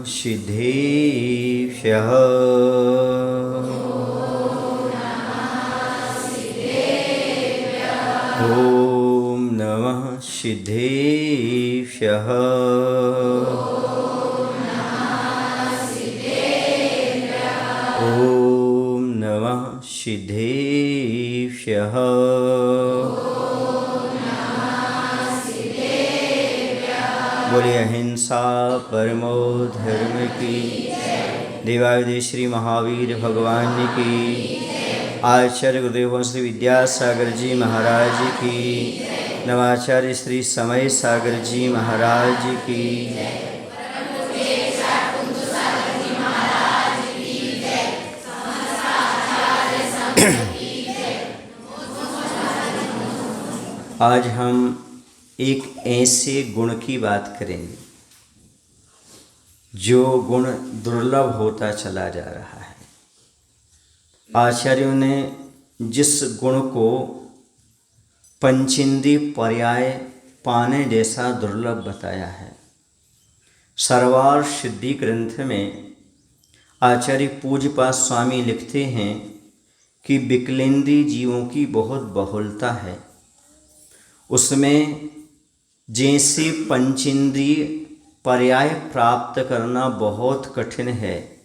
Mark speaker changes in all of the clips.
Speaker 1: सिद्धेभ्यः। ॐ नमः सिद्धेभ्यः। ॐ नमः सिद्धेभ्यः। बोलिए अहिंसा परमो धर्म की। देवादिदेव श्री महावीर भगवान की। आचार्य गुरुदेव श्री विद्यासागर जी महाराज की। नवाचार्य श्री समय सागर जी महाराज की। आज हम एक ऐसे गुण की बात करेंगे जो गुण दुर्लभ होता चला जा रहा है। आचार्यों ने जिस गुण को पंचेंद्रिय पर्याय पाने जैसा दुर्लभ बताया है, सर्वार सिद्धि ग्रंथ में आचार्य पूज्यपाद स्वामी लिखते हैं कि विकलेंद्रीय जीवों की बहुत बहुलता है। उसमें जैसे पंचेंद्रिय पर्याय प्राप्त करना बहुत कठिन है,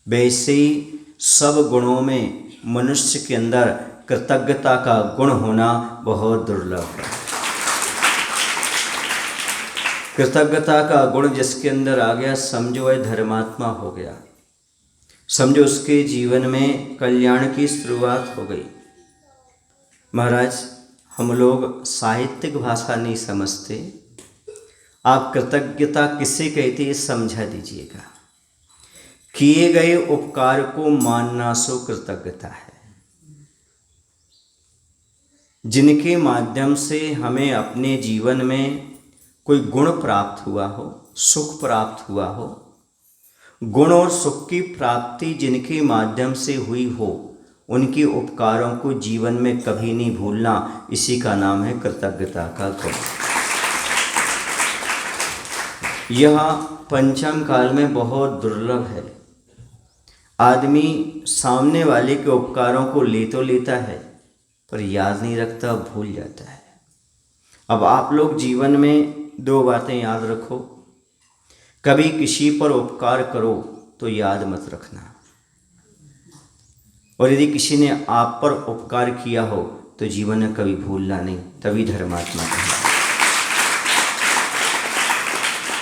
Speaker 1: वैसे ही सब गुणों में मनुष्य के अंदर कृतज्ञता का गुण होना बहुत दुर्लभ है। कृतज्ञता का गुण जिसके अंदर आ गया, समझो वह धर्मात्मा हो गया, समझो उसके जीवन में कल्याण की शुरुआत हो गई। महाराज, हम लोग साहित्यिक भाषा नहीं समझते, आप कृतज्ञता किसे कहते हैं समझा दीजिएगा। किए गए उपकार को मानना सो कृतज्ञता है। जिनके माध्यम से हमें अपने जीवन में कोई गुण प्राप्त हुआ हो, सुख प्राप्त हुआ हो, गुण और सुख की प्राप्ति जिनके माध्यम से हुई हो, उनके उपकारों को जीवन में कभी नहीं भूलना, इसी का नाम है कृतज्ञता का गुण। यह पंचम काल में बहुत दुर्लभ है। आदमी सामने वाले के उपकारों को ले तो लेता है पर याद नहीं रखता, भूल जाता है। अब आप लोग जीवन में दो बातें याद रखो। कभी किसी पर उपकार करो तो याद मत रखना, और यदि किसी ने आप पर उपकार किया हो तो जीवन में कभी भूलना नहीं, तभी धर्मात्मा है।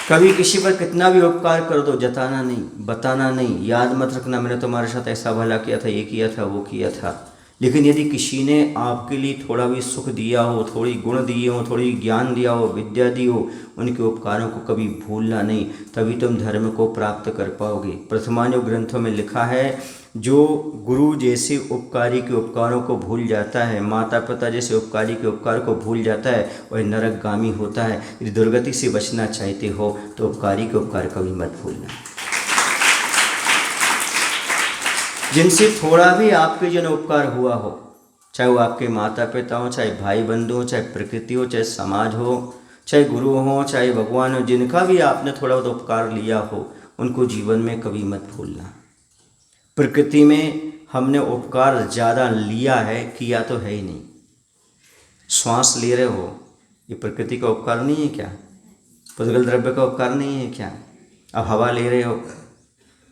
Speaker 1: कभी किसी पर कितना भी उपकार कर दो, जताना नहीं, बताना नहीं, याद मत रखना मैंने तुम्हारे साथ ऐसा भला किया था, ये किया था, वो किया था। लेकिन यदि किसी ने आपके लिए थोड़ा भी सुख दिया हो, थोड़ी गुण दिए हो, थोड़ी ज्ञान दिया हो, विद्या दी हो, उनके उपकारों को कभी भूलना नहीं, तभी तुम धर्म को प्राप्त कर पाओगे। प्रथमान्य ग्रंथों में लिखा है, जो गुरु जैसे उपकारी के उपकारों को भूल जाता है, माता पिता जैसे उपकारी के उपकार को भूल जाता है, वह नरकगामी होता है। यदि दुर्गति से बचना चाहते हो तो उपकारी के उपकार कभी मत भूलना। जिनसे थोड़ा भी आपके जन उपकार हुआ हो, चाहे वो आपके माता पिता हो, चाहे भाई बंधु हो, चाहे प्रकृति हो, चाहे समाज हो, चाहे गुरु हो, चाहे भगवान हो, जिनका भी आपने थोड़ा बहुत उपकार लिया हो, उनको जीवन में कभी मत भूलना। प्रकृति में हमने उपकार ज़्यादा लिया है, किया तो है ही नहीं। श्वास ले रहे हो, ये प्रकृति का उपकार नहीं है क्या? पुद्गल द्रव्य का उपकार नहीं है क्या? अब हवा ले रहे हो,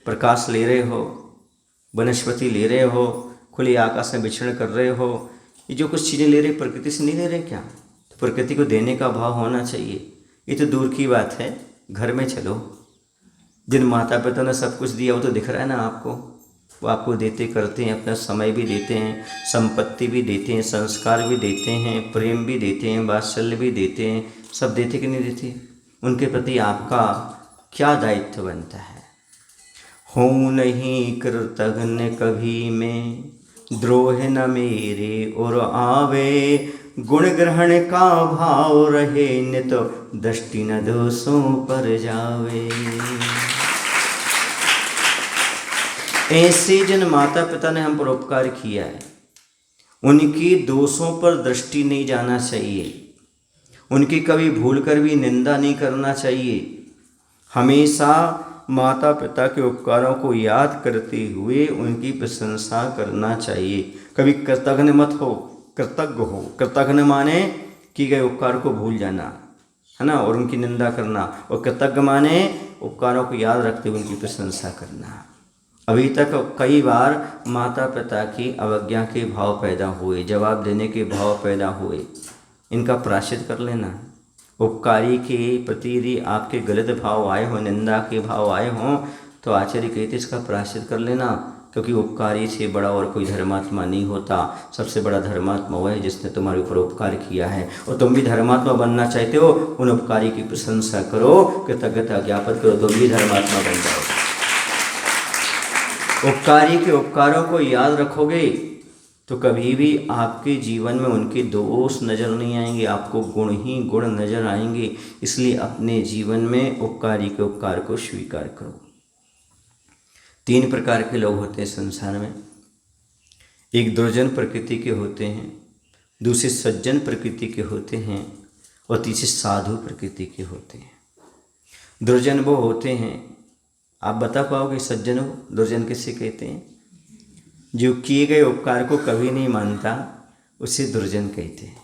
Speaker 1: प्रकाश ले रहे हो, वनस्पति ले रहे हो, खुले आकाश में विचरण कर रहे हो, ये जो कुछ चीज़ें ले रहे प्रकृति से नहीं ले रहे क्या? तो प्रकृति को देने का भाव होना चाहिए। ये तो दूर की बात है, घर में चलो। जिन माता पिता ने सब कुछ दिया वो तो दिख रहा है ना आपको, वो आपको देते करते हैं, अपना समय भी देते हैं, संपत्ति भी देते हैं, संस्कार भी देते हैं, प्रेम भी देते हैं, वात्सल्य भी देते हैं, सब देते कि नहीं देते? उनके प्रति आपका क्या दायित्व बनता है? हूँ नहीं कृतघ्न कभी मैं, द्रोह न मेरे और आवे, गुण ग्रहण का भाव रहे न तो दृष्टि न दोषों पर जावे। ऐसे जिन माता पिता ने हम पर उपकार किया है, उनकी दोषों पर दृष्टि नहीं जाना चाहिए, उनकी कभी भूल कर भी निंदा नहीं करना चाहिए। हमेशा माता पिता के उपकारों को याद करते हुए उनकी प्रशंसा करना चाहिए। कभी कृतघ्न मत हो, कृतज्ञ हो। कृतघ्न माने किए गए उपकार को भूल जाना, है ना, और उनकी निंदा करना। और कृतज्ञ माने उपकारों को याद रखते हुए उनकी प्रशंसा करना। अभी तक कई बार माता पिता की अवज्ञा के भाव पैदा हुए, जवाब देने के भाव पैदा हुए, इनका प्रायश्चित कर लेना। उपकारी के प्रति यदि आपके गलत भाव आए हों, निंदा के भाव आए हों, तो आचार्य कहते इसका प्रायश्चित कर लेना, क्योंकि उपकारी से बड़ा और कोई धर्मात्मा नहीं होता। सबसे बड़ा धर्मात्मा वह है जिसने तुम्हारे ऊपर उपकार किया है। और तुम भी धर्मात्मा बनना चाहते हो, उन उपकारी की प्रशंसा करो, कृतज्ञता ज्ञापन करो, तुम भी धर्मात्मा बन जाओ। उपकारी के उपकारों को याद रखोगे तो कभी भी आपके जीवन में उनके दोष नज़र नहीं आएंगे, आपको गुण ही गुण नज़र आएंगे। इसलिए अपने जीवन में उपकारी के उपकार को स्वीकार करो। 3 प्रकार के लोग होते हैं संसार में। एक दुर्जन प्रकृति के होते हैं, दूसरे सज्जन प्रकृति के होते हैं, और तीसरे साधु प्रकृति के होते हैं। दुर्जन वो होते हैं, आप बता पाओगे सज्जन हो दुर्जन किसे कहते हैं? जो किए गए उपकार को कभी नहीं मानता, उसे दुर्जन कहते हैं।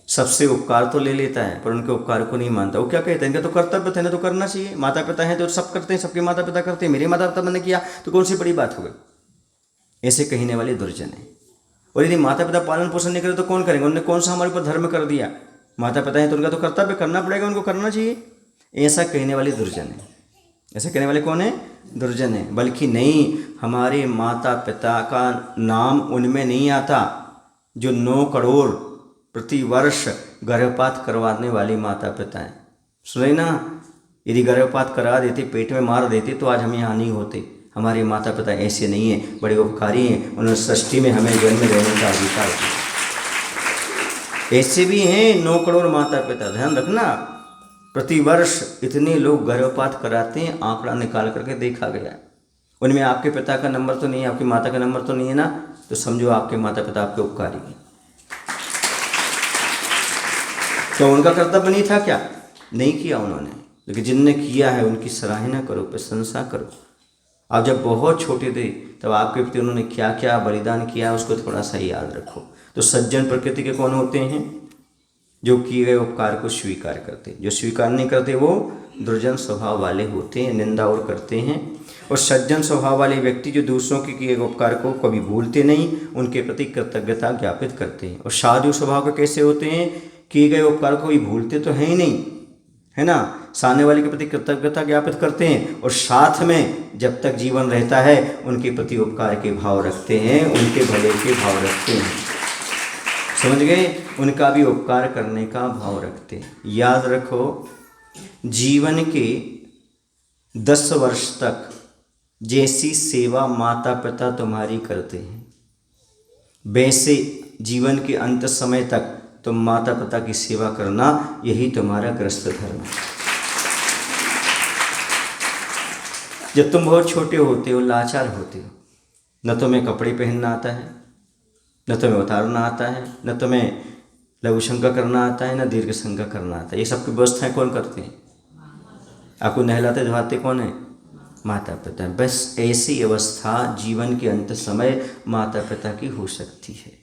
Speaker 1: सबसे उपकार तो ले लेता है पर उनके उपकार को नहीं मानता। वो क्या कहते हैं, इनका तो कर्तव्य था ना, तो करना चाहिए। माता पिता हैं तो सब करते हैं, सबके माता पिता करते हैं, मेरे माता पिता मैंने किया तो कौन सी बड़ी बात हो गई, ऐसे कहने वाले दुर्जन है। और यदि माता पिता पालन पोषण नहीं करे तो कौन करेंगे? उन्होंने कौन सा हमारे ऊपर धर्म कर दिया? माता पिता हैं तो उनका तो कर्तव्य करना पड़ेगा, उनको करना चाहिए, ऐसा कहने वाले दुर्जन है। ऐसे कहने वाले कौन है? दुर्जन है। बल्कि नहीं, हमारे माता पिता का नाम उनमें नहीं आता जो 9 करोड़ प्रति वर्ष गर्भपात करवाने वाले माता पिता हैं। सुने ना, यदि गर्भपात करा देते, पेट में मार देते तो आज हम यहाँ नहीं होते। हमारे माता पिता ऐसे नहीं हैं, बड़े उपकारी हैं, उन्होंने सृष्टि में हमें जन्म देने का अधिकार दिया। ऐसे भी हैं 9 करोड़ माता पिता, ध्यान रखना। प्रतिवर्ष इतने लोग गर्भपात कराते हैं, आंकड़ा निकाल करके देखा गया है। उनमें आपके पिता का नंबर तो नहीं है, आपकी माता का नंबर तो नहीं है ना, तो समझो आपके माता पिता आपके उपकारी हैं। तो उनका कर्तव्य नहीं था क्या? नहीं किया उन्होंने, लेकिन जिनने किया है उनकी सराहना करो, प्रशंसा करो। आप जब बहुत छोटे थे तब आपके प्रति उन्होंने क्या क्या बलिदान किया, उसको थोड़ा सा याद रखो। तो सज्जन प्रकृति के कौन होते हैं? जो किए गए उपकार को स्वीकार करते। जो स्वीकार नहीं करते वो दुर्जन स्वभाव वाले होते हैं, निंदा और करते हैं। और सज्जन स्वभाव वाले व्यक्ति जो दूसरों के किए गए उपकार को कभी भूलते नहीं, उनके प्रति कृतज्ञता ज्ञापित करते हैं। और साधु स्वभाव के कैसे होते हैं? किए गए उपकार को कभी भूलते तो हैं ही नहीं, है ना, सामने वाले के प्रति कृतज्ञता ज्ञापित करते हैं, और साथ में जब तक जीवन रहता है उनके प्रति उपकार के भाव रखते हैं, उनके भले के भाव रखते हैं। समझ गए? उनका भी उपकार करने का भाव रखते हैं। याद रखो, जीवन के 10 वर्ष तक जैसी सेवा माता पिता तुम्हारी करते हैं, वैसे जीवन के अंत समय तक तुम माता पिता की सेवा करना, यही तुम्हारा गृहस्थ धर्म है। जब तुम बहुत छोटे होते हो, लाचार होते हो, न तुम्हें कपड़े पहनना आता है, न तुम्हें उतारना आता है, न तुम्हें लघु शंका करना आता है, न दीर्घ शंका करना आता है। ये सबकी व्यवस्थाएं कौन करते हैं? आपको नहलाते धोलाते कौन है? माता पिता। बस ऐसी अवस्था जीवन के अंत समय माता पिता की हो सकती है।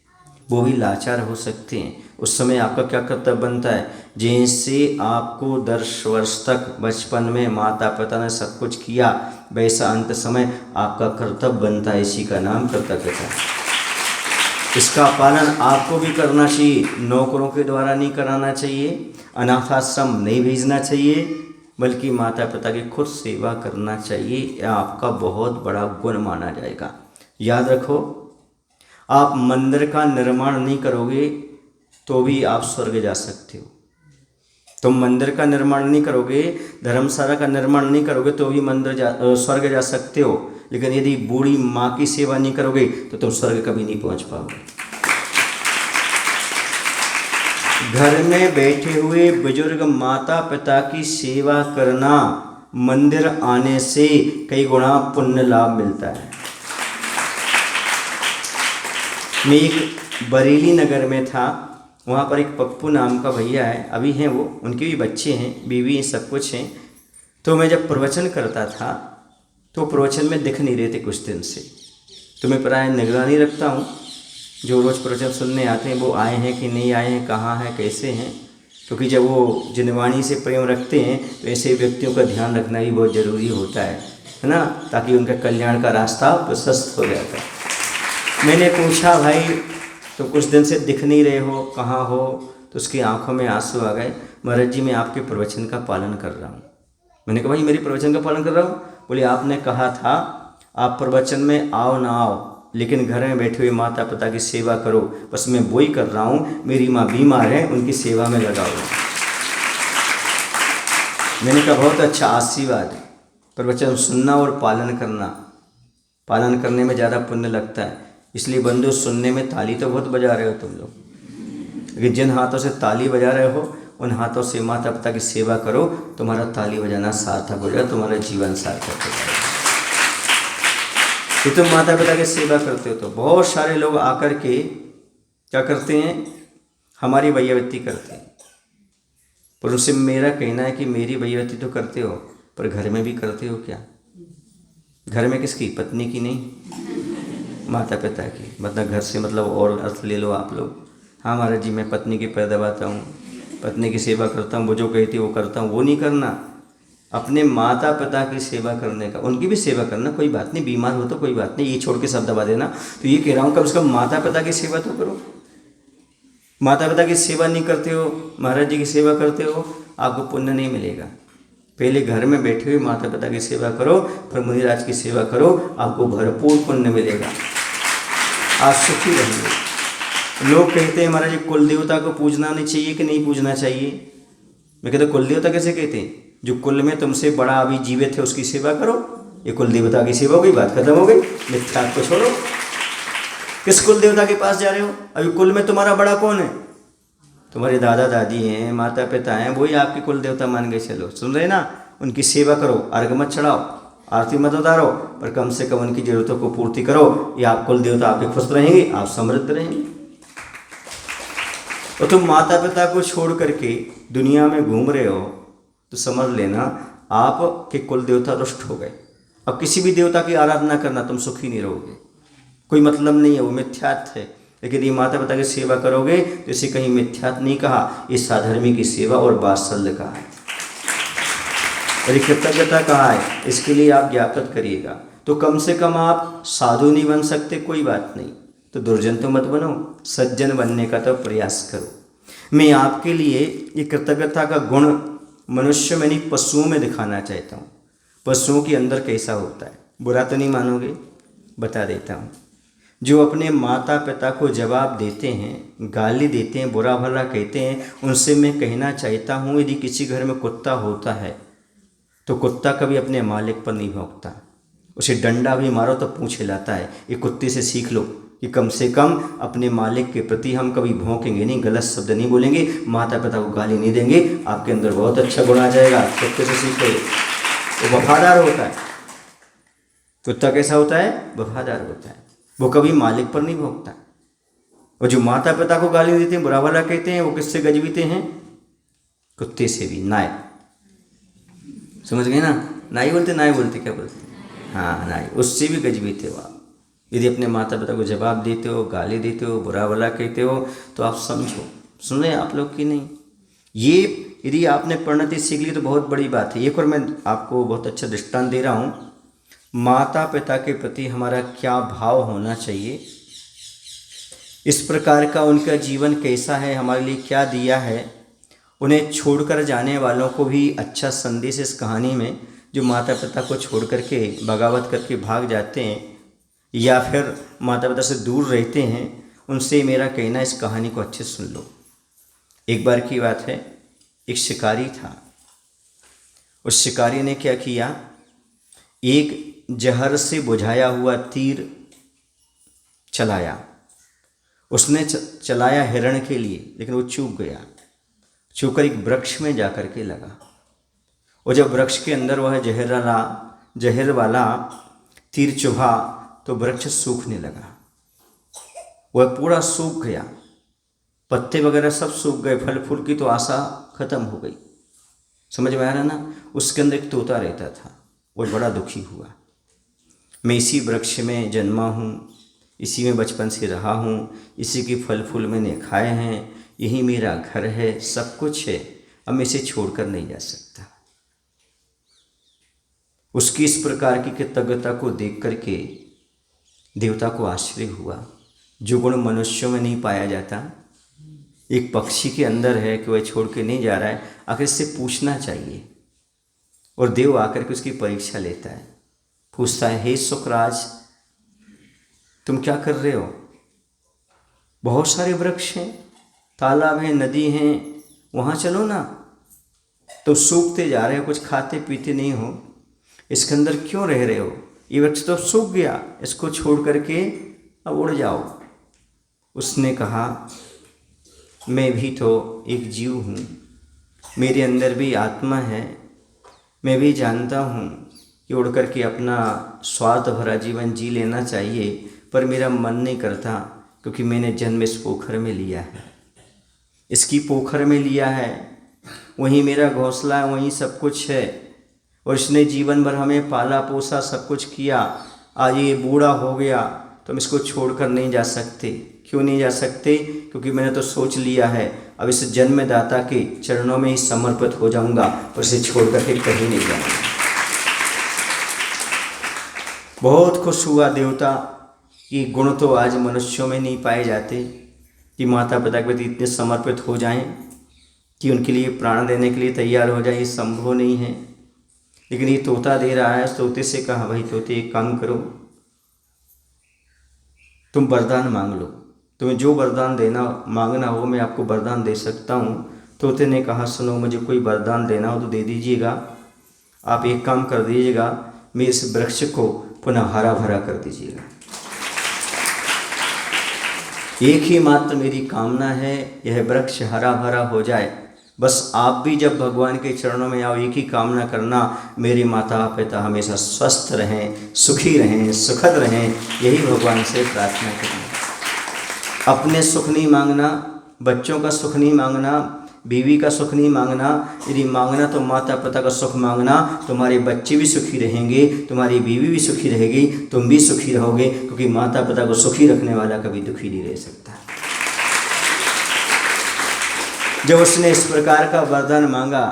Speaker 1: वो भी लाचार हो सकते हैं। उस समय आपका क्या कर्तव्य बनता है? जैसे आपको 10 वर्ष तक बचपन में माता पिता ने सब कुछ किया, वैसा अंत समय आपका कर्तव्य बनता है। इसी का नाम कर्तव्यता है। इसका पालन आपको भी करना चाहिए। नौकरों के द्वारा नहीं कराना चाहिए, अनाथाश्रम नहीं भेजना चाहिए, बल्कि माता पिता की खुद सेवा करना चाहिए। यह आपका बहुत बड़ा गुण माना जाएगा। याद रखो, आप मंदिर का निर्माण नहीं करोगे तो भी आप स्वर्ग जा सकते हो। तुम मंदिर का निर्माण नहीं करोगे, धर्मशाला का निर्माण नहीं करोगे तो भी स्वर्ग जा सकते हो। लेकिन यदि बूढ़ी माँ की सेवा नहीं करोगे तो तुम स्वर्ग कभी नहीं पहुँच पाओगे। घर में बैठे हुए बुजुर्ग माता पिता की सेवा करना, मंदिर आने से कई गुना पुण्य लाभ मिलता है। मैं एक बरेली नगर में था, वहाँ पर एक पप्पू नाम का भैया है, अभी हैं वो, उनके भी बच्चे हैं, बीवी सब कुछ हैं। तो मैं जब प्रवचन करता था तो प्रवचन में दिख नहीं रहे थे कुछ दिन से, तो मैं प्राय निगरानी रखता हूँ जो रोज़ प्रवचन सुनने आते हैं वो आए हैं कि नहीं आए हैं, कहाँ हैं, कैसे हैं, क्योंकि जब वो जिनवाणी से प्रेम रखते हैं तो ऐसे व्यक्तियों का ध्यान रखना भी बहुत ज़रूरी होता है ना, ताकि उनका कल्याण का रास्ता प्रशस्त हो जाता है। मैंने पूछा भाई तो कुछ दिन से दिख नहीं रहे हो, कहाँ हो, तो उसकी आंखों में आंसू आ गए। महाराज जी मैं आपके प्रवचन का पालन कर रहा हूँ। मैंने कहा भाई मेरी प्रवचन का पालन कर रहा हूँ? बोले आपने कहा था आप प्रवचन में आओ ना आओ, लेकिन घर में बैठे हुए माता पिता की सेवा करो, बस मैं वही कर रहा हूँ। मेरी माँ बीमार है, उनकी सेवा में लगा हुआ। मैंने कहा बहुत अच्छा आशीर्वाद है। प्रवचन सुनना और पालन करना, पालन करने में ज़्यादा पुण्य लगता है। इसलिए बंधु सुनने में ताली तो बहुत बजा रहे हो तुम लोग, लेकिन जिन हाथों से ताली बजा रहे हो उन हाथों से माता पिता की सेवा करो, तुम्हारा ताली बजाना सार्थक हो जाए, तुम्हारा जीवन सार्थक हो जाए। कि तुम माता पिता की सेवा करते हो तो बहुत सारे लोग आकर के क्या करते हैं, हमारी वैयावृत्ति करते हैं। पर उससे मेरा कहना है कि मेरी वैयावृत्ति तो करते हो, पर घर में भी करते हो क्या? घर में किसकी? पत्नी की नहीं, माता पिता की। मतलब घर से मतलब और अर्थ ले लो आप लोग। हाँ महाराज जी मैं पत्नी के पैर दबाता हूँ, पत्नी की सेवा करता हूँ, वो जो कहती है वो करता हूँ, वो नहीं करना। अपने माता पिता की सेवा करने का, उनकी भी सेवा करना, कोई बात नहीं, बीमार हो तो कोई बात नहीं, ये छोड़ के सब दबा देना। तो ये कह रहा हूँ कम से कम माता पिता की सेवा तो करो। माता पिता की सेवा नहीं करते हो, महाराज जी की सेवा करते हो, आपको पुण्य नहीं मिलेगा। पहले घर में बैठे हुए माता पिता की सेवा करो, फिर मुनिराज की सेवा करो, आपको भरपूर पुण्य मिलेगा, आप सुखी रहेंगे। लोग कहते हैं महाराज जी कुल देवता को पूजना नहीं चाहिए कि नहीं पूजना चाहिए। मैं कहता कुल देवता कैसे कहते हैं? जो कुल में तुमसे बड़ा अभी जीवित है उसकी सेवा करो, ये कुल देवता की सेवा हो गई, बात खत्म हो गई। मिथ्यात्व को छोड़ो। किस कुल देवता के पास जा रहे हो? अभी कुल में तुम्हारा बड़ा कौन है? तुम्हारे दादा दादी हैं, माता पिता हैं, वही आपके कुल देवता मान के चलो। सुन रहे ना? उनकी सेवा करो, अर्घ मत चढ़ाओ, आरती मत उतारो, पर कम से कम उनकी जरूरतों को पूर्ति करो। ये आप कुल देवता आपके खुश रहेंगे, आप समृद्ध रहेंगे। और तुम माता पिता को छोड़ करके दुनिया में घूम रहे हो तो समझ लेना आपके कुल देवता रुष्ट हो गए। अब किसी भी देवता की आराधना करना, तुम सुखी नहीं रहोगे, कोई मतलब नहीं है, वो मिथ्यात्व है। लेकिन ये माता पिता की सेवा करोगे तो इसे कहीं मिथ्यात्व नहीं कहा, ये साधर्मी की सेवा और वात्सल्य कहा है, और कृतज्ञता कहा है। इसके लिए आप ज्ञापन करिएगा। तो कम से कम आप साधु नहीं बन सकते, कोई बात नहीं, तो दुर्जन तो मत बनो, सज्जन बनने का तो प्रयास करो। मैं आपके लिए ये कृतज्ञता का गुण मनुष्य में नहीं पशुओं में दिखाना चाहता हूँ। पशुओं के अंदर कैसा होता है, बुरा तो नहीं मानोगे, बता देता हूँ। जो अपने माता पिता को जवाब देते हैं, गाली देते हैं, बुरा भला कहते हैं, उनसे मैं कहना चाहता हूँ यदि किसी घर में कुत्ता होता है तो कुत्ता कभी अपने मालिक पर नहीं भौंकता, उसे डंडा भी मारो तो पूंछ हिलाता है। ये कुत्ते से सीख लो कि कम से कम अपने मालिक के प्रति हम कभी भौंकेंगे नहीं, गलत शब्द नहीं बोलेंगे, माता पिता को गाली नहीं देंगे, आपके अंदर बहुत अच्छा गुण आ जाएगा। कुत्ते से सीखो, वो वफादार होता है। कुत्ता कैसा होता है? वफादार होता है, वो कभी मालिक पर नहीं भौंकता। और जो माता पिता को गाली देते हैं, बुरा भला कहते हैं, वो किससे गजबीते हैं? कुत्ते से भी। नाय, समझ गए ना? नाई बोलते, नाई बोलते, क्या बोलते? हाँ नाई, उससे भी गजबीते हो आप। यदि अपने माता पिता को जवाब देते हो, गाली देते हो, बुरा भला कहते हो, तो आप समझो। सुन रहे हैं आप लोग कि नहीं? ये यदि आपने परिणति सीख ली तो बहुत बड़ी बात है। एक और मैं आपको बहुत अच्छा दृष्टांत दे रहा हूँ। माता पिता के प्रति हमारा क्या भाव होना चाहिए, इस प्रकार का उनका जीवन कैसा है, हमारे लिए क्या दिया है, उन्हें छोड़कर जाने वालों को भी अच्छा संदेश इस कहानी में। जो माता पिता को छोड़ करके बगावत करके भाग जाते हैं या फिर माता पिता से दूर रहते हैं, उनसे मेरा कहना इस कहानी को अच्छे सुन लो। एक बार की बात है, एक शिकारी था। उस शिकारी ने क्या किया, एक जहर से बुझाया हुआ तीर चलाया। उसने चलाया हिरण के लिए, लेकिन वो चूक गया, चूकर एक वृक्ष में जाकर के लगा। और जब वृक्ष के अंदर वह जहर वाला तीर चुभा तो वृक्ष सूखने लगा, वह पूरा सूख गया, पत्ते वगैरह सब सूख गए, फल फूल की तो आशा खत्म हो गई। समझ में आ रहा ना। उसके अंदर एक तोता रहता था, वो बड़ा दुखी हुआ। मैं इसी वृक्ष में जन्मा हूँ, इसी में बचपन से रहा हूँ, इसी के फल फूल मैंने खाए हैं, यही मेरा घर है, सब कुछ है, अब मैं इसे छोड़कर नहीं जा सकता। उसकी इस प्रकार की कृतज्ञता को देख करके देवता को आश्चर्य हुआ। जो गुण मनुष्यों में नहीं पाया जाता, एक पक्षी के अंदर है कि वह छोड़ के नहीं जा रहा है, आखिर इससे पूछना चाहिए। और देव आकर के उसकी परीक्षा लेता है, पूछता है, हे सुखराज, तुम क्या कर रहे हो? बहुत सारे वृक्ष हैं, तालाब हैं, नदी हैं, वहाँ चलो ना। तो सूखते जा रहे हो, कुछ खाते पीते नहीं हो, इसके अंदर क्यों रह रहे हो? ये वृक्ष तो सूख गया, इसको छोड़ करके अब उड़ जाओ। उसने कहा, मैं भी तो एक जीव हूँ, मेरे अंदर भी आत्मा है, मैं भी जानता हूँ कि उड़ करके अपना स्वार्थ भरा जीवन जी लेना चाहिए, पर मेरा मन नहीं करता, क्योंकि मैंने जन्म इस पोखर में लिया है, इसकी पोखर में लिया है, वहीं मेरा घोंसला है, वहीं सब कुछ है, और इसने जीवन भर हमें पाला पोसा, सब कुछ किया। आज ये बूढ़ा हो गया तो हम इसको छोड़कर नहीं जा सकते। क्यों नहीं जा सकते? क्योंकि मैंने तो सोच लिया है, अब इस जन्मदाता के चरणों में ही समर्पित हो जाऊंगा, और इसे छोड़ करके कहीं नहीं जाऊंगा। बहुत खुश हुआ देवता कि गुण तो आज मनुष्यों में नहीं पाए जाते, कि माता पिता के प्रति इतने समर्पित हो जाएं कि उनके लिए प्राण देने के लिए तैयार हो जाए, ये संभव नहीं है। लेकिन ये तोता दे रहा है। तोते से कहा, भाई तोते एक काम करो, तुम वरदान मांग लो, तुम्हें जो वरदान देना मांगना हो मैं आपको वरदान दे सकता हूँ। तोते ने कहा, सुनो, मुझे कोई वरदान देना हो तो दे दीजिएगा। आप एक काम कर दीजिएगा, मेरे इस वृक्ष को पुनः हरा भरा कर दीजिएगा। एक ही मात्र मेरी कामना है, यह वृक्ष हरा भरा हो जाए। बस आप भी जब भगवान के चरणों में आओ, एक ही कामना करना, मेरे माता पिता हमेशा स्वस्थ रहें, सुखी रहें, सुखद रहें, यही भगवान से प्रार्थना करना। अपने सुख नहीं मांगना, बच्चों का सुख नहीं मांगना, बीवी का सुख नहीं मांगना। यदि मांगना तो माता पिता का सुख मांगना, तुम्हारे बच्चे भी सुखी रहेंगे, तुम्हारी बीवी भी सुखी रहेगी, तुम भी सुखी रहोगे, क्योंकि माता पिता को सुखी रखने वाला कभी दुखी नहीं रह सकता। जब उसने इस प्रकार का वरदान मांगा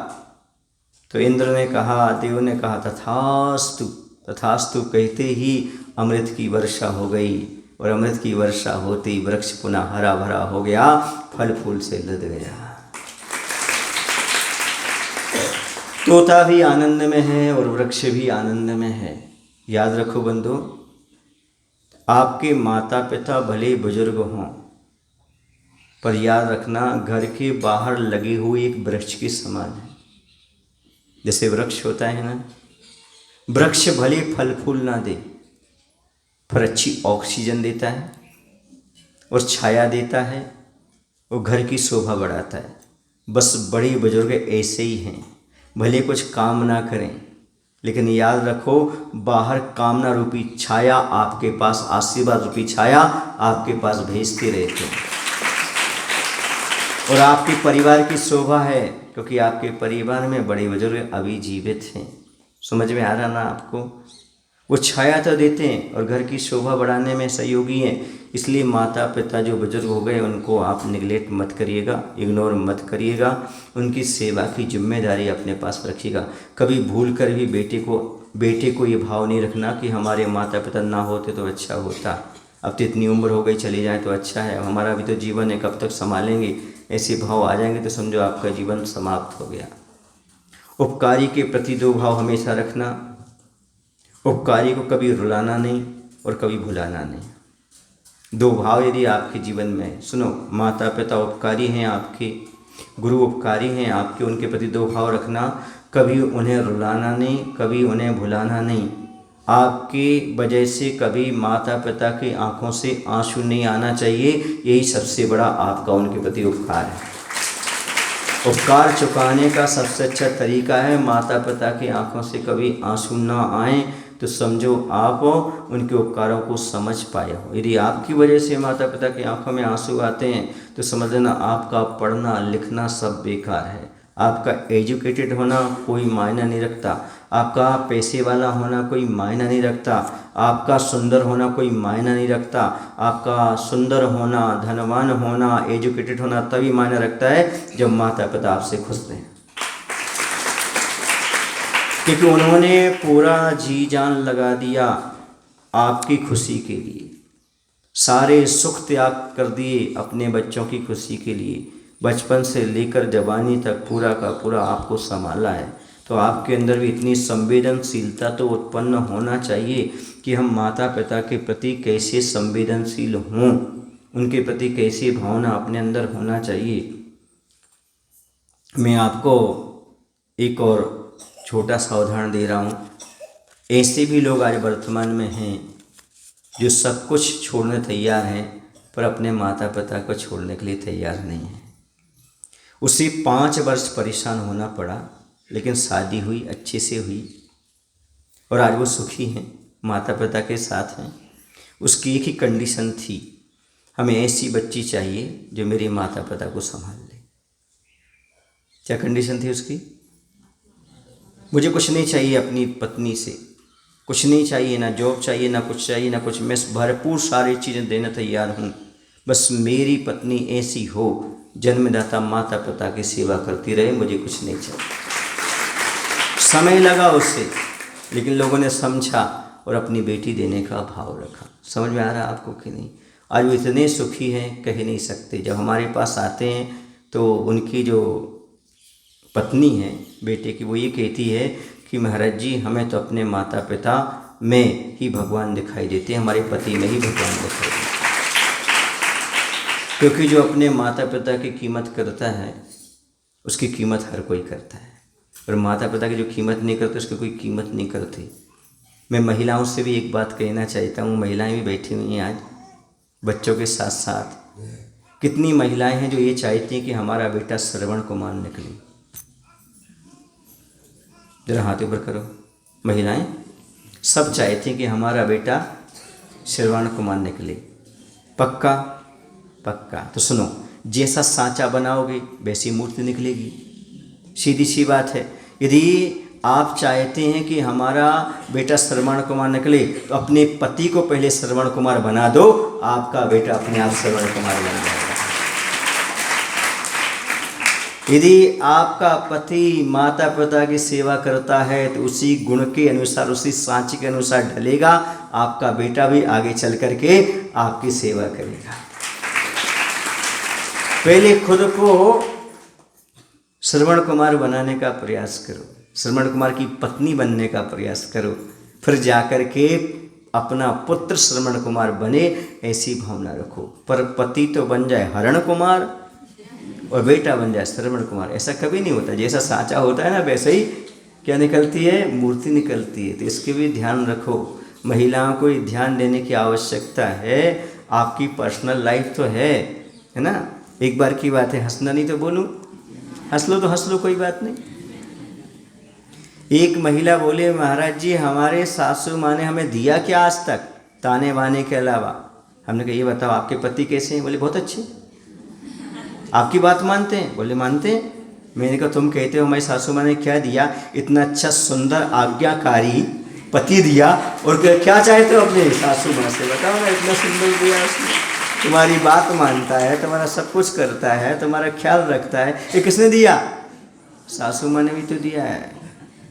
Speaker 1: तो इंद्र ने कहा, देव ने कहा, तथास्तु तथास्तु कहते ही अमृत की वर्षा हो गई, और अमृत की वर्षा होते ही वृक्ष पुनः हरा भरा हो गया, फल फूल से लद गया। तोता भी आनंद में है और वृक्ष भी आनंद में है। याद रखो बंधु, आपके माता पिता भले बुजुर्ग हों, पर याद रखना, घर के बाहर लगे हुए एक वृक्ष के समान है। जैसे वृक्ष होता है ना, वृक्ष भले फल फूल ना दे, पर अच्छी ऑक्सीजन देता है और छाया देता है और घर की शोभा बढ़ाता है। बस बड़े बुजुर्ग ऐसे ही हैं, भले कुछ काम ना करें, लेकिन याद रखो, बाहर कामना रूपी छाया आपके पास, आशीर्वाद रूपी छाया आपके पास भेजते रहते हैं। और आपके परिवार की शोभा है, क्योंकि आपके परिवार में बड़े बुजुर्ग अभी जीवित हैं। समझ में आ रहा ना आपको? वो छाया तो देते हैं और घर की शोभा बढ़ाने में सहयोगी हैं। इसलिए माता पिता जो बुजुर्ग हो गए, उनको आप निगलेक्ट मत करिएगा, इग्नोर मत करिएगा, उनकी सेवा की जिम्मेदारी अपने पास रखिएगा। कभी भूल कर भी बेटे को ये भाव नहीं रखना कि हमारे माता पिता ना होते तो अच्छा होता, अब तो इतनी उम्र हो गई, चली जाए तो अच्छा है, हमारा भी तो जीवन है, कब तक संभालेंगे। ऐसे भाव आ जाएंगे तो समझो आपका जीवन समाप्त हो गया। उपकारी के प्रति दो भाव हमेशा रखना, उपकारी को कभी रुलाना नहीं और कभी भुलाना नहीं। दो भाव यदि आपके जीवन में, सुनो, माता पिता उपकारी हैं आपके, गुरु उपकारी हैं आपके, उनके प्रति दो भाव रखना, कभी उन्हें रुलाना नहीं, कभी उन्हें भुलाना नहीं। आपकी वजह से कभी माता पिता की आंखों से आंसू नहीं आना चाहिए, यही सबसे बड़ा आपका उनके प्रति उपकार है। उपकार चुकाने का सबसे अच्छा तरीका है, माता पिता की आंखों से कभी आंसू ना आए तो समझो आप उनके उपकारों को समझ पाए हो। यदि आपकी वजह से माता पिता की आंखों में आंसू आते हैं तो समझ लेना आपका पढ़ना लिखना सब बेकार है, आपका एजुकेटेड होना कोई मायना नहीं रखता, आपका पैसे वाला होना कोई मायना नहीं रखता, आपका सुंदर होना कोई मायना नहीं रखता। आपका सुंदर होना, धनवान होना, एजुकेटेड होना तभी मायना रखता है जब माता पिता आपसे खुश रहें, क्योंकि उन्होंने पूरा जी जान लगा दिया आपकी खुशी के लिए, सारे सुख त्याग कर दिए अपने बच्चों की खुशी के लिए, बचपन से लेकर जवानी तक पूरा का पूरा आपको संभाला है। तो आपके अंदर भी इतनी संवेदनशीलता तो उत्पन्न होना चाहिए कि हम माता पिता के प्रति कैसे संवेदनशील हों, उनके प्रति कैसी भावना अपने अंदर होना चाहिए। मैं आपको एक और छोटा सा उदाहरण दे रहा हूँ। ऐसे भी लोग आज वर्तमान में हैं जो सब कुछ छोड़ने तैयार हैं पर अपने माता पिता को छोड़ने के लिए तैयार नहीं हैं। उसे 5 वर्ष परेशान होना पड़ा, लेकिन शादी हुई, अच्छे से हुई और आज वो सुखी हैं, माता पिता के साथ हैं। उसकी एक ही कंडीशन थी, हमें ऐसी बच्ची चाहिए जो मेरे माता पिता को संभाल ले। क्या कंडीशन थी उसकी? मुझे कुछ नहीं चाहिए अपनी पत्नी से, कुछ नहीं चाहिए, ना जॉब चाहिए, ना कुछ चाहिए, ना कुछ, मैं भरपूर सारी चीज़ें देने तैयार हूँ, बस मेरी पत्नी ऐसी हो जन्मदाता माता पिता की सेवा करती रहे, मुझे कुछ नहीं चाहिए। समय लगा उससे, लेकिन लोगों ने समझा और अपनी बेटी देने का भाव रखा। समझ में आ रहा है आपको कि नहीं? आज वो इतने सुखी हैं कह नहीं सकते। जब हमारे पास आते हैं तो उनकी जो पत्नी है बेटे की, वो ये कहती है कि महाराज जी हमें तो अपने माता पिता में ही भगवान दिखाई देते हैं, हमारे पति में ही भगवान दिखाई देते हैं। क्योंकि जो अपने माता पिता की कीमत करता है उसकी कीमत हर कोई करता है, और माता पिता की जो कीमत नहीं करते उसकी कोई कीमत नहीं करती। मैं महिलाओं से भी एक बात कहना चाहता हूँ, महिलाएं भी बैठी हुई हैं आज बच्चों के साथ साथ। कितनी महिलाएं हैं जो ये चाहती हैं कि हमारा बेटा श्रवण कुमार निकले? जरा हाथ ऊपर करो। महिलाएं सब चाहती हैं कि हमारा बेटा श्रवण कुमार निकले। पक्का? पक्का। तो सुनो, जैसा सांचा बनाओगे वैसी मूर्ति निकलेगी, सीधी सी बात है। यदि आप चाहते हैं कि हमारा बेटा श्रवण कुमार निकले तो अपने पति को पहले श्रवण कुमार बना दो, आपका बेटा अपने आप श्रवण कुमार बन जाएगा। यदि आपका पति माता पिता की सेवा करता है तो उसी गुण के अनुसार, उसी सांचे के अनुसार ढलेगा, आपका बेटा भी आगे चल करके आपकी सेवा करेगा। पहले खुद को श्रवण कुमार बनाने का प्रयास करो, श्रवण कुमार की पत्नी बनने का प्रयास करो, फिर जाकर के अपना पुत्र श्रवण कुमार बने, ऐसी भावना रखो। पर पति तो बन जाए हरण कुमार और बेटा बन जाए श्रवण कुमार, ऐसा कभी नहीं होता। जैसा सांचा होता है ना वैसे ही क्या निकलती है? मूर्ति निकलती है। तो इसके भी ध्यान रखो। महिलाओं को ध्यान देने की आवश्यकता है। आपकी पर्सनल लाइफ तो है ना? एक बार की बात है, हंसना नहीं तो बोलूं, हंस लो तो हंस लो, कोई बात नहीं। एक महिला बोले महाराज जी हमारे सासू माँ ने हमें दिया क्या आज तक, ताने बाने के अलावा। हमने कहा ये बताओ आपके पति कैसे हैं? बोले बहुत अच्छे। आपकी बात मानते हैं? बोले मानते हैं। मैंने कहा तुम कहते हो हमारी सासू माँ ने क्या दिया? इतना अच्छा सुंदर आज्ञाकारी पति दिया, और क्या चाहते हो अपने सासू माँ से? बताओ ना, इतना सुंदर दिया उसने, तुम्हारी बात मानता है, तुम्हारा सब कुछ करता है, तुम्हारा ख्याल रखता है। ये किसने दिया? सासू माँ ने भी तो दिया है।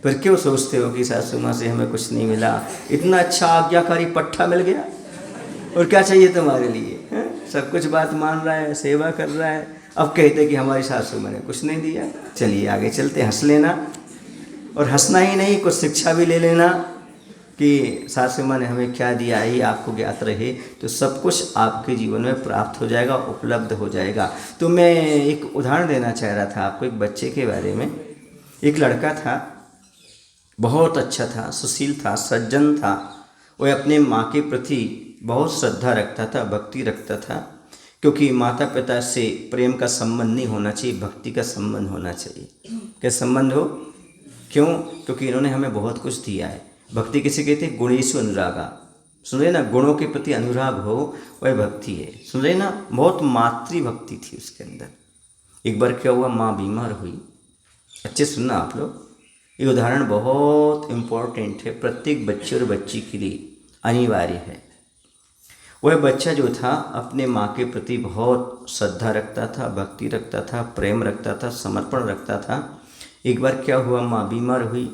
Speaker 1: फिर क्यों सोचते हो कि सासू माँ से हमें कुछ नहीं मिला? इतना अच्छा आज्ञाकारी पट्टा मिल गया, और क्या चाहिए तुम्हारे लिए? सब कुछ बात मान रहा है, सेवा कर रहा है, अब कहते कि हमारी सासू माँ ने कुछ नहीं दिया। चलिए आगे चलते, हंस लेना, और हंसना ही नहीं, कुछ शिक्षा भी ले लेना कि सासू माँ ने हमें क्या दिया है, आपको ज्ञात रहे तो सब कुछ आपके जीवन में प्राप्त हो जाएगा, उपलब्ध हो जाएगा। तो मैं एक उदाहरण देना चाह रहा था आपको एक बच्चे के बारे में। एक लड़का था, बहुत अच्छा था, सुशील था, सज्जन था। वह अपने माँ के प्रति बहुत श्रद्धा रखता था, भक्ति रखता था, क्योंकि माता पिता से प्रेम का संबंध नहीं होना चाहिए, भक्ति का संबंध होना चाहिए। क्या संबंध हो? क्यों? क्योंकि इन्होंने हमें बहुत कुछ दिया है। भक्ति किसे कहते हैं? गुणेषु अनुरागा। सुन रहे ना, गुणों के प्रति अनुराग हो वह भक्ति है। सुन रहे ना, बहुत मातृ भक्ति थी उसके अंदर। एक बार क्या हुआ, माँ बीमार हुई, अच्छे सुनना आप लोग, ये उदाहरण बहुत इम्पोर्टेंट है, प्रत्येक बच्चे और बच्ची के लिए अनिवार्य है। वह बच्चा जो था अपने माँ के प्रति बहुत श्रद्धा रखता था, भक्ति रखता था, प्रेम रखता था, समर्पण रखता था। एक बार क्या हुआ, माँ बीमार हुई,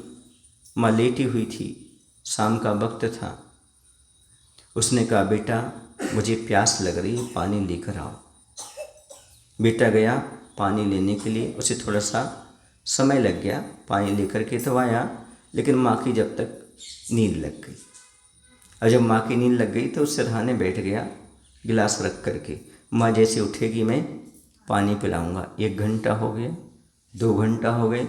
Speaker 1: माँ लेटी हुई थी, शाम का वक्त था। उसने कहा, बेटा मुझे प्यास लग रही है, पानी लेकर आओ। बेटा गया पानी लेने के लिए, उसे थोड़ा सा समय लग गया, पानी लेकर के तो आया, लेकिन माँ की जब तक नींद लग गई। और जब माँ की नींद लग गई तो उस सिरहाने बैठ गया गिलास रख करके, माँ जैसे उठेगी मैं पानी पिलाऊंगा। 1 घंटा हो गया, 2 घंटा हो गए,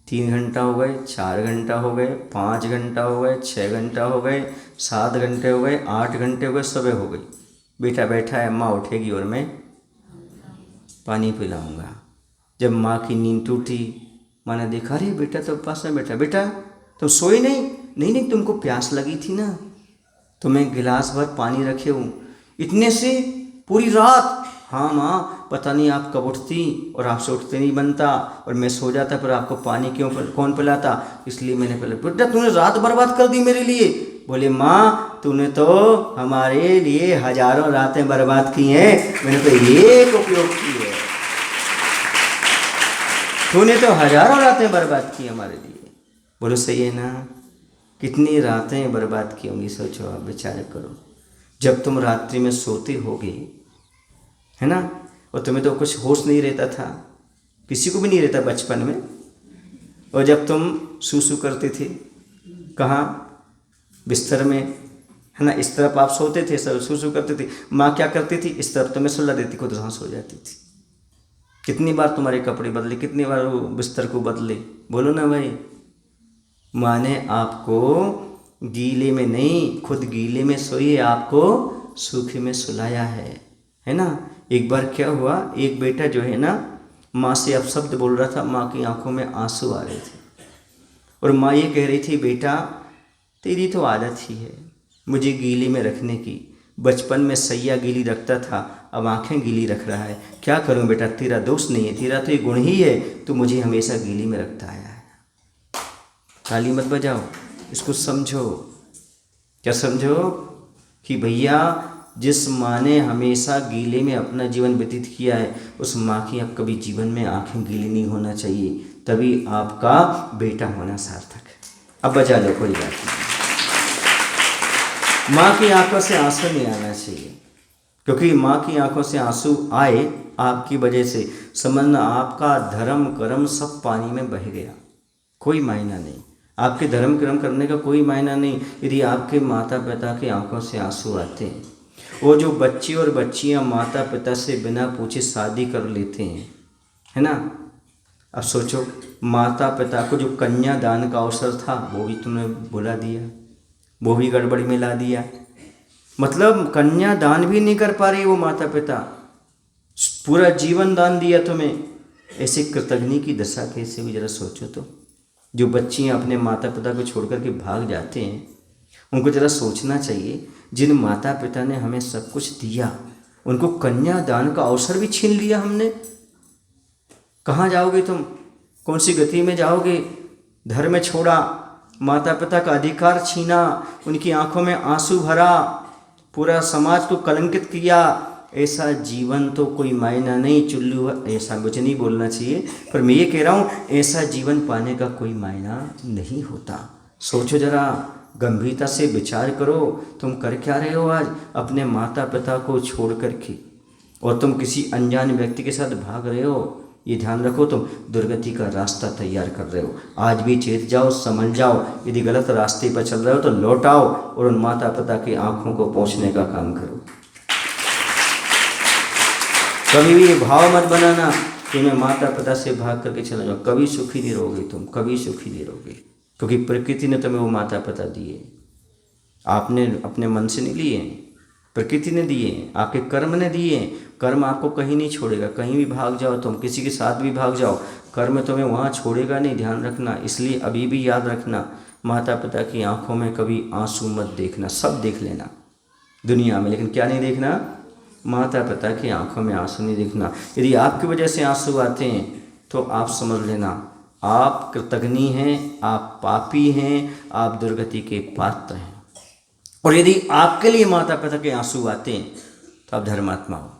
Speaker 1: 3 घंटा हो गए, 4 घंटा हो गए, 5 घंटा हो गए, 6 घंटा हो गए, 7 घंटे हो गए, 8 घंटे हो गए, सुबह हो गई। बेटा बैठा है, माँ उठेगी और मैं पानी पिलाऊंगा। जब माँ की नींद टूटी, माँ ने देखा, अरे बेटा तो पास में बैठा, बेटा तुम सोए नहीं? नहीं नहीं, तुमको प्यास लगी थी ना, तो मैं गिलास भर पानी रखे हूँ, इतने से पूरी रात। हाँ माँ, पता नहीं आप कब उठती और आपसे उठते नहीं बनता, और मैं सो जाता, पर आपको पानी कौन पिलाता, इसलिए मैंने पहले। बेटा तूने रात बर्बाद कर दी मेरे लिए। बोले, माँ तूने तो हमारे लिए हजारों रातें बर्बाद की हैं, मैंने तो एक उपयोग की है। तूने तो हजारों रातें बर्बाद की हमारे लिए। बोलो सही है ना? कितनी रातें बर्बाद की होंगी, सोचो आप, विचार करो। जब तुम रात्रि में सोते होगे, है ना, और तुम्हें तो कुछ होश नहीं रहता था, किसी को भी नहीं रहता बचपन में। और जब तुम सूसू करते थे, कहाँ? बिस्तर में, है ना, इस तरफ आप सोते थे, सब सूसू करते थे, माँ क्या करती थी, इस तरफ तुम्हें सुला देती, खुद वहाँ सो जाती थी। कितनी बार तुम्हारे कपड़े बदले, कितनी बार वो बिस्तर को बदले, बोलो ना भाई। माँ ने आपको गीले में नहीं, खुद गीले में सोई, आपको सूखे में सुलाया है ना। एक बार क्या हुआ, एक बेटा जो है ना माँ से अपशब्द बोल रहा था, माँ की आंखों में आंसू आ रहे थे, और माँ ये कह रही थी, बेटा तेरी तो आदत ही है मुझे गीले में रखने की, बचपन में सैया गीली रखता था, अब आंखें गीली रख रहा है, क्या करूं बेटा, तेरा दोष नहीं है, तेरा तो ये गुण ही है, तू मुझे हमेशा गीली में रखता आया है। ताली मत बजाओ, इसको समझो। क्या समझो? कि भैया जिस माँ ने हमेशा गीले में अपना जीवन व्यतीत किया है, उस माँ की अब कभी जीवन में आंखें गीली नहीं होना चाहिए, तभी आपका बेटा होना सार्थक है। अब बजा लो, कोई बात नहीं। माँ की आंखों से आंसू नहीं आना चाहिए, क्योंकि माँ की आंखों से आंसू आए आपकी वजह से, समझना आपका धर्म कर्म सब पानी में बह गया, कोई मायना नहीं। आपके धर्म कर्म करने का कोई मायना नहीं यदि आपके माता पिता की आंखों से आंसू आते हैं। वो जो बच्चे और बच्चियां माता पिता से बिना पूछे शादी कर लेते हैं, है ना। अब सोचो, माता पिता को जो कन्यादान का अवसर था वो भी तुमने भुला दिया, वो भी गड़बड़ी में ला दिया। मतलब कन्यादान भी नहीं कर पा रही वो माता पिता, पूरा जीवन दान दिया तुम्हें। ऐसे कृतघ्नि की दशा कैसे हुई, जरा सोचो तो। जो बच्चियां अपने माता पिता को छोड़ कर के भाग जाते हैं, उनको ज़रा सोचना चाहिए, जिन माता पिता ने हमें सब कुछ दिया, उनको कन्यादान का अवसर भी छीन लिया हमने। कहाँ जाओगे तुम, कौन सी गति में जाओगे? धर्म छोड़ा, माता पिता का अधिकार छीना, उनकी आंखों में आंसू भरा, पूरा समाज को कलंकित किया। ऐसा जीवन तो कोई मायना नहीं। चुल्लू, ऐसा मुझे नहीं बोलना चाहिए, पर मैं ये कह रहा हूँ, ऐसा जीवन पाने का कोई मायना नहीं होता। सोचो जरा, गंभीरता से विचार करो, तुम कर क्या रहे हो आज अपने माता पिता को छोड़ कर के, और तुम किसी अनजान व्यक्ति के साथ भाग रहे हो। ये ध्यान रखो, तुम दुर्गति का रास्ता तैयार कर रहे हो। आज भी चेत जाओ, समझ जाओ, यदि गलत रास्ते पर चल रहे हो तो लौट आओ और उन माता पिता की आंखों को पोंछने का काम करो। कभी भी ये भाव मत बनाना कि मैं माता पिता से भाग करके चला जाऊँ, कभी सुखी नहीं रहोगे तुम, कभी सुखी नहीं रहोगे, क्योंकि प्रकृति ने तुम्हें वो माता पिता दिए, आपने अपने मन से नहीं लिए, प्रकृति ने दिए, आपके कर्म ने दिए। कर्म आपको कहीं नहीं छोड़ेगा, कहीं भी भाग जाओ तुम, किसी के साथ भी भाग जाओ, कर्म तुम्हें वहाँ छोड़ेगा नहीं, ध्यान रखना। इसलिए अभी भी याद रखना, माता पिता की आंखों में कभी आंसू मत देखना। सब देख लेना दुनिया में, लेकिन क्या नहीं देखना, माता पिता की आंखों में आंसू नहीं देखना। यदि आपकी वजह से आंसू आते हैं तो आप समझ लेना आप कृतघ्नी हैं, आप पापी हैं, आप दुर्गति के पात्र हैं। और यदि आपके लिए माता पिता के आंसू आते हैं तो आप धर्मात्मा हो।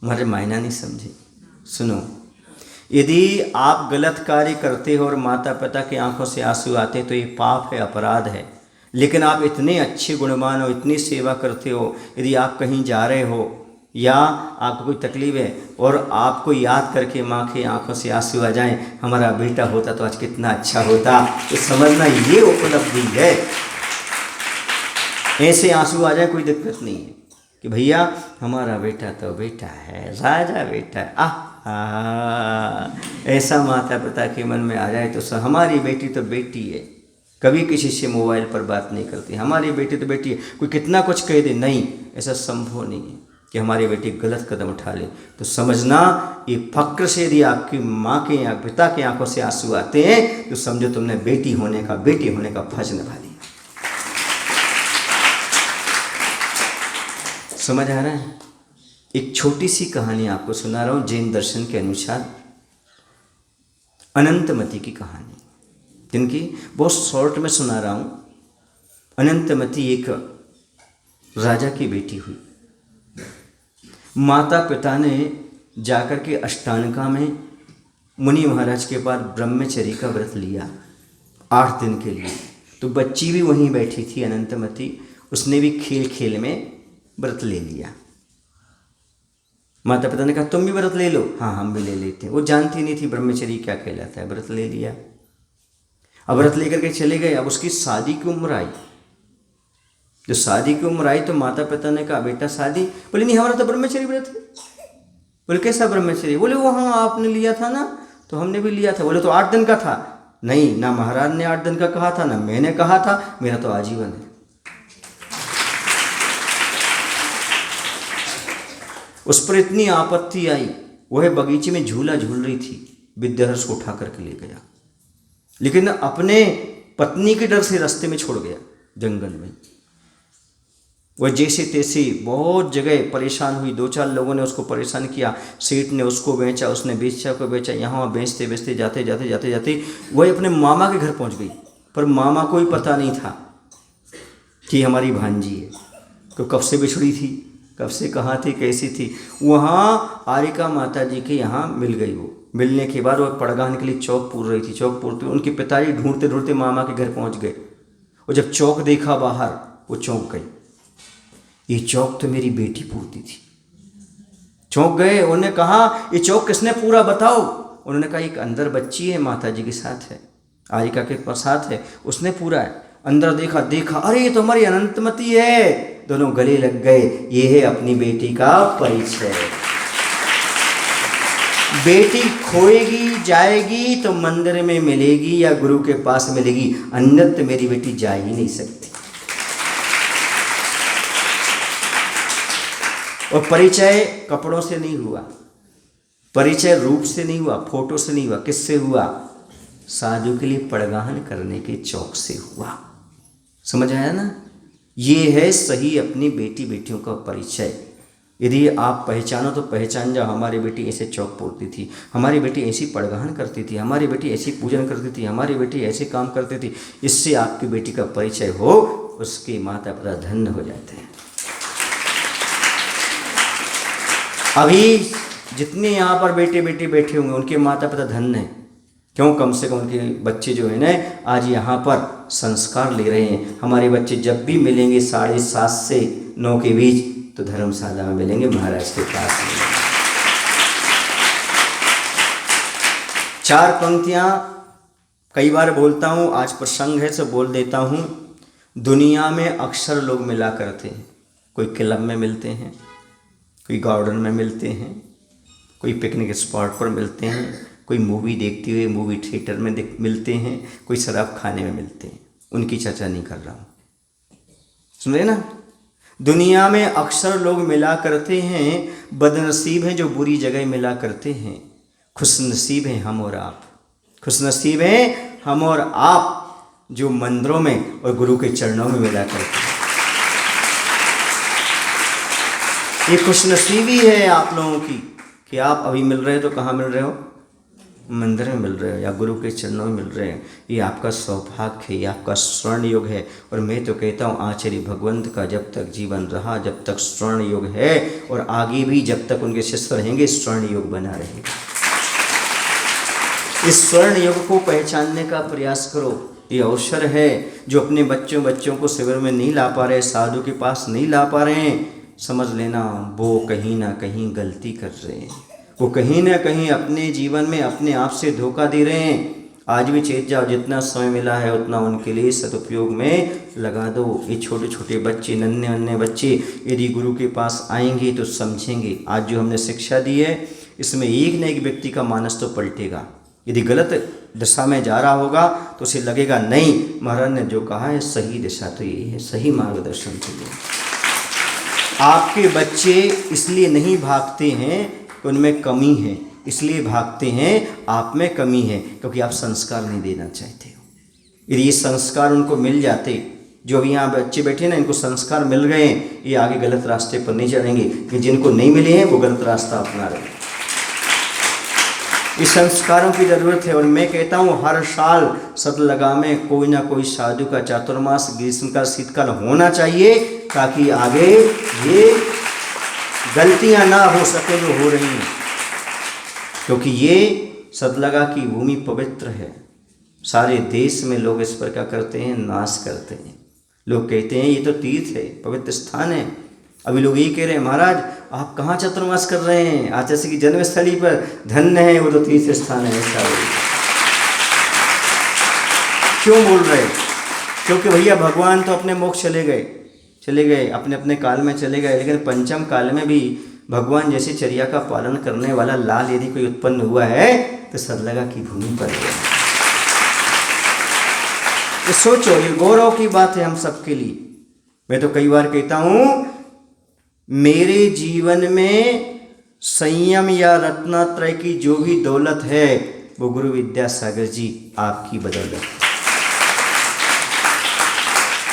Speaker 1: हमारे मायना नहीं समझे। सुनो, यदि आप गलत कार्य करते हो और माता पिता की आंखों से आंसू आते हैं तो ये पाप है, अपराध है। लेकिन आप इतने अच्छे गुणवान हो, इतनी सेवा करते हो, यदि आप कहीं जा रहे हो या आपको कोई तकलीफ है और आपको याद करके माँ की आंखों से आंसू आ जाएं, हमारा बेटा होता तो आज कितना अच्छा होता, तो समझना ये उपलब्धि है। ऐसे आंसू आ जाए कोई दिक्कत नहीं है कि भैया हमारा बेटा तो बेटा है, राजा बेटा है। ऐसा माता पिता के मन में आ जाए तो हमारी बेटी तो बेटी है। कभी किसी से मोबाइल पर बात नहीं करती, हमारी बेटी तो बेटी है। कोई कितना कुछ कह दे, नहीं, ऐसा संभव नहीं है कि हमारी बेटी गलत कदम उठा ले। तो समझना, ये फक्र से यदि आपकी माँ के या पिता की आंखों से आंसू आते हैं तो समझो तुमने बेटी होने का फर्ज निभा लिया। समझ आ रहा है? एक छोटी सी कहानी आपको सुना रहा हूँ जैन दर्शन के अनुसार, अनंतमती की कहानी, जिनकी बहुत शॉर्ट में सुना रहा हूँ। अनंतमती एक राजा की बेटी हुई। माता पिता ने जाकर के अष्टांगिका में मुनि महाराज के पास ब्रह्मचर्य का व्रत लिया 8 दिन के लिए। तो बच्ची भी वहीं बैठी थी, अनंतमती, उसने भी खेल खेल में व्रत ले लिया। माता पिता ने कहा तुम भी व्रत ले लो। हाँ, हम भी ले लेते हैं। वो जानती नहीं थी ब्रह्मचर्य क्या कहलाता है, व्रत ले लिया। अब व्रत लेकर के चले गए। अब उसकी शादी की उम्र आई। जो शादी की उम्र आई तो माता पिता ने कहा बेटा शादी? बोले नहीं, हमारा तो ब्रह्मचर्य व्रत है। बोले कैसा ब्रह्मचर्य? बोले वो हाँ आपने लिया था ना, तो हमने भी लिया था। बोले तो 8 दिन का था। नहीं, ना महाराज ने 8 दिन का कहा था, ना मैंने कहा था, मेरा तो आजीवन है। उस पर इतनी आपत्ति आई, वह बगीचे में झूला झूल रही थी, विद्याधर को उठा करके ले गया, लेकिन अपने पत्नी के डर से रास्ते में छोड़ गया जंगल में। वह जैसे तैसे बहुत जगह परेशान हुई। 2-4 लोगों ने उसको परेशान किया। सेठ ने उसको बेचा, उसने बेचा को बेचा। यहाँ बेचते बेचते जाते जाते वह अपने मामा के घर पहुँच गई। पर मामा को ही पता नहीं था कि हमारी भांजी है। तो कब से बिछड़ी थी, कब से कहाँ थी, कैसी थी। वहाँ आरिका माता जी के यहाँ मिल गई। वो मिलने के बाद वह पड़गान के लिए चौक पूर रही थी। चौक पूरती उनके पिताजी ढूंढते ढूंढते मामा के घर पहुँच गए। और जब चौक देखा बाहर, वो चौंक गई। ये चौक तो मेरी बेटी पूरती थी। चौंक गए। उन्होंने कहा ये चौक किसने पूरा बताओ? उन्होंने कहा एक अंदर बच्ची है, माता जी के साथ है, आरिका के साथ है, उसने पूरा है। अंदर देखा, अरे ये तो हमारी अनंतमती है। दोनों गले लग गए। ये है अपनी बेटी का परिचय। बेटी खोएगी जाएगी तो मंदिर में मिलेगी या गुरु के पास मिलेगी, अन्यत्र मेरी बेटी जा ही नहीं सकती। और परिचय कपड़ों से नहीं हुआ, परिचय रूप से नहीं हुआ, फोटो से नहीं हुआ। किससे हुआ? साधु के लिए पड़गाहन करने के चौक से हुआ। समझ आया ना? ये है सही अपनी बेटी बेटियों का परिचय। यदि आप पहचानो तो पहचान जाओ, हमारी बेटी ऐसे चौक पूरती थी, हमारी बेटी ऐसी पड़गाहन करती थी, हमारी बेटी ऐसी पूजन करती थी, हमारी बेटी ऐसे काम करती थी। इससे आपकी बेटी का परिचय हो, उसके माता पिता धन्य हो जाते हैं। अभी जितने यहाँ पर बेटे बेटी बैठे होंगे उनके माता पिता धन्य हैं। क्यों? कम से कम उनके बच्चे जो है ना आज यहाँ पर संस्कार ले रहे हैं। हमारे बच्चे जब भी मिलेंगे 7:30 से 9 के बीच तो धर्मशाला में मिलेंगे, महाराज के पास मिलेंगे। 4 पंक्तियाँ कई बार बोलता हूँ, आज प्रसंग है तो बोल देता हूँ। दुनिया में अक्सर लोग मिला करते हैं। कोई क्लब में मिलते हैं, कोई गार्डन में मिलते हैं, कोई पिकनिक स्पॉट पर मिलते हैं, कोई मूवी देखते हुए मूवी थिएटर में मिलते हैं, कोई शराब खाने में मिलते हैं। उनकी चर्चा नहीं कर रहा हूँ, सुन रहे ना? दुनिया में अक्सर लोग मिला करते हैं। बदनसीब हैं जो बुरी जगह मिला करते हैं, खुशनसीब हैं हम और आप। खुशनसीब हैं हम और आप जो मंदिरों में और गुरु के चरणों में मिला करते हैं। ये खुशनसीबी है आप लोगों की कि आप अभी मिल रहे हो तो कहाँ मिल रहे हो? मंदिर में मिल रहे हो या गुरु के चरणों में मिल रहे हैं, ये आपका सौभाग्य है, ये आपका स्वर्ण युग है। और मैं तो कहता हूँ आचार्य भगवंत का जब तक जीवन रहा, जब तक स्वर्ण युग है, और आगे भी जब तक उनके शिष्य रहेंगे स्वर्ण युग बना रहेगा। इस स्वर्ण युग को पहचानने का प्रयास करो। ये अवसर है जो अपने बच्चों को शिविर में नहीं ला पा रहे, साधु के पास नहीं ला पा रहे हैं, समझ लेना वो कहीं ना कहीं गलती कर रहे हैं, वो कहीं ना कहीं अपने जीवन में अपने आप से धोखा दे रहे हैं। आज भी चेत जाओ, जितना समय मिला है उतना उनके लिए सदुपयोग में लगा दो। ये छोटे छोटे बच्चे, नन्हे नन्हे बच्चे यदि गुरु के पास आएंगे तो समझेंगे। आज जो हमने शिक्षा दी है इसमें एक न एक व्यक्ति का मानस तो पलटेगा। यदि गलत दिशा में जा रहा होगा तो उसे लगेगा नहीं, महाराज ने जो कहा है सही दिशा तो यही है, सही मार्गदर्शन तो यही है। आपके बच्चे इसलिए नहीं भागते हैं कि उनमें कमी है, इसलिए भागते हैं आप में कमी है क्योंकि आप संस्कार नहीं देना चाहते हो। यदि ये संस्कार उनको मिल जाते, जो अभी यहाँ बच्चे बैठे ना, इनको संस्कार मिल गए, ये आगे गलत रास्ते पर नहीं चढ़ेंगे। कि जिनको नहीं मिले हैं वो गलत रास्ता अपना रहे हैं। इस संस्कारों की ज़रूरत है। और मैं कहता हूँ हर साल सतलगा में कोई ना कोई साधु का चातुर्मास, ग्रीष्मकाल, शीतकाल होना चाहिए, ताकि आगे ये गलतियाँ ना हो सके जो हो रही हैं। क्योंकि ये सतलगा की भूमि पवित्र है। सारे देश में लोग इस पर क्या करते हैं, नाश करते हैं। लोग कहते हैं ये तो तीर्थ है, पवित्र स्थान है। अभी लोग यही कह रहे हैं महाराज आप कहाँ चातुर्मास कर रहे हैं, आचार्य की जन्मस्थली पर, धन्य है वो तो तीर्थ स्थान है। ऐसा क्यों बोल रहे? क्योंकि भैया भगवान तो अपने मोक्ष चले गए, अपने अपने काल में चले गए, लेकिन पंचम काल में भी भगवान जैसी चर्या का पालन करने वाला लाल यदि कोई उत्पन्न हुआ है तो सतलगा की भूमि पर है। ये सोचो, ये गौरव की बात है हम सबके लिए। मैं तो कई बार कहता हूँ मेरे जीवन में संयम या रत्नात्रय की जो भी दौलत है वो गुरु विद्यासागर जी आपकी बदौलत।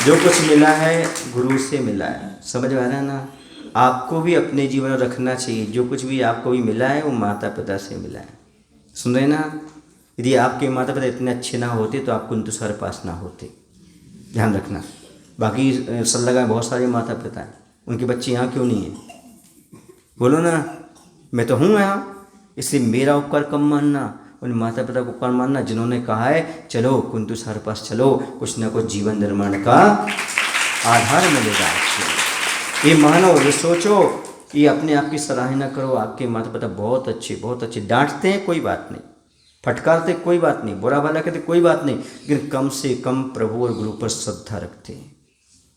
Speaker 1: जो कुछ मिला है गुरु से मिला है, समझ में आ रहा है ना? आपको भी अपने जीवन में रखना चाहिए। जो कुछ भी आपको भी मिला है वो माता पिता से मिला है। सुन रहे ना? यदि आपके माता पिता इतने अच्छे ना होते तो आप कुंतु सर पास ना होते। ध्यान रखना। बाकी सतलगा में बहुत सारे माता पिता हैं, उनके बच्चे यहाँ क्यों नहीं हैं? बोलो ना। मैं तो हूँ यहाँ, इसलिए मेरा उपकार कम मानना, उन माता पिता को उपकार मानना जिन्होंने कहा है चलो कुंतु सर पास चलो, कुछ ना कुछ जीवन निर्माण का आधार मिलेगा आपको। ये मानो, ये सोचो, ये अपने आप की सराहना करो। आपके माता पिता बहुत अच्छे। डांटते हैं कोई बात नहीं, फटकारते कोई बात नहीं, बुरा भला कहते कोई बात नहीं, लेकिन कम से कम प्रभु और गुरु पर श्रद्धा रखते हैं।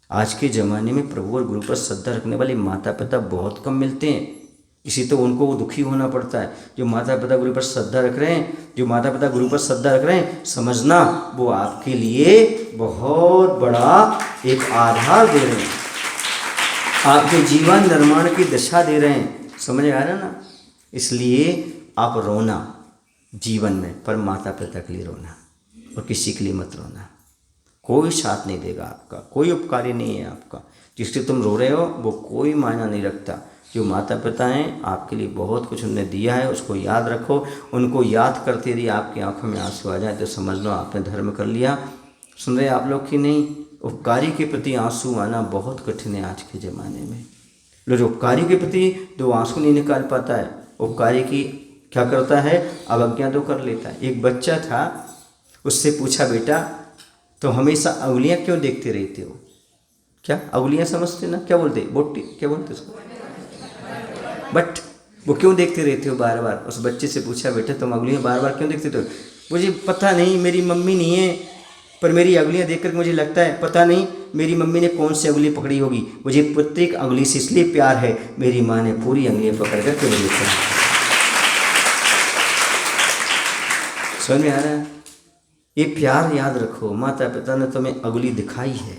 Speaker 1: आज के ज़माने में प्रभु और गुरु पर श्रद्धा रखने वाले माता पिता बहुत कम मिलते हैं। इसी तो उनको दुखी होना पड़ता है। जो माता पिता गुरु पर श्रद्धा रख रहे हैं, जो माता पिता गुरु पर श्रद्धा रख रहे हैं, समझना वो आपके लिए बहुत बड़ा एक आधार दे रहे हैं, आपके जीवन निर्माण की दिशा दे रहे हैं। समझ आ रहा ना? इसलिए आप रोना जीवन में, पर माता पिता के लिए रोना और किसी के लिए मत रोना। कोई साथ नहीं देगा आपका, कोई उपकारी नहीं है आपका। जिससे तुम रो रहे हो वो कोई मायना नहीं रखता। जो माता पिता हैं आपके लिए बहुत कुछ उन्होंने दिया है, उसको याद रखो। उनको याद करते यदि आपकी आंखों में आंसू आ जाए तो समझ लो आपने धर्म कर लिया। सुन रहे आप लोग कि नहीं? उपकारी के प्रति आंसू आना बहुत कठिन है आज के ज़माने में। लोग उपकारी के प्रति दो आंसू नहीं निकाल पाता है। उपकारी की क्या करता है, अवज्ञा तो कर लेता है। एक बच्चा था, उससे पूछा बेटा तो हमेशा उंगलियां क्यों देखते रहते हो? क्या उंगलियां समझते ना? क्या बोलते? बोटी क्या बोलते उसको? बट वो क्यों देखते रहते हो बार बार? उस बच्चे से पूछा बेटा तुम उंगलियां बार बार क्यों देखते हो? मुझे पता नहीं, मेरी मम्मी नहीं है, पर मेरी उंगलियां देखकर मुझे लगता है पता नहीं मेरी मम्मी ने कौन सी उंगली पकड़ी होगी। मुझे प्रत्येक उंगली से इसलिए प्यार है, मेरी माँ ने पूरी उंगलियां पकड़ कर क्यों देखा। समझ में आ रहा है? ये प्यार याद रखो। माता पिता ने तुम्हें उंगली दिखाई है,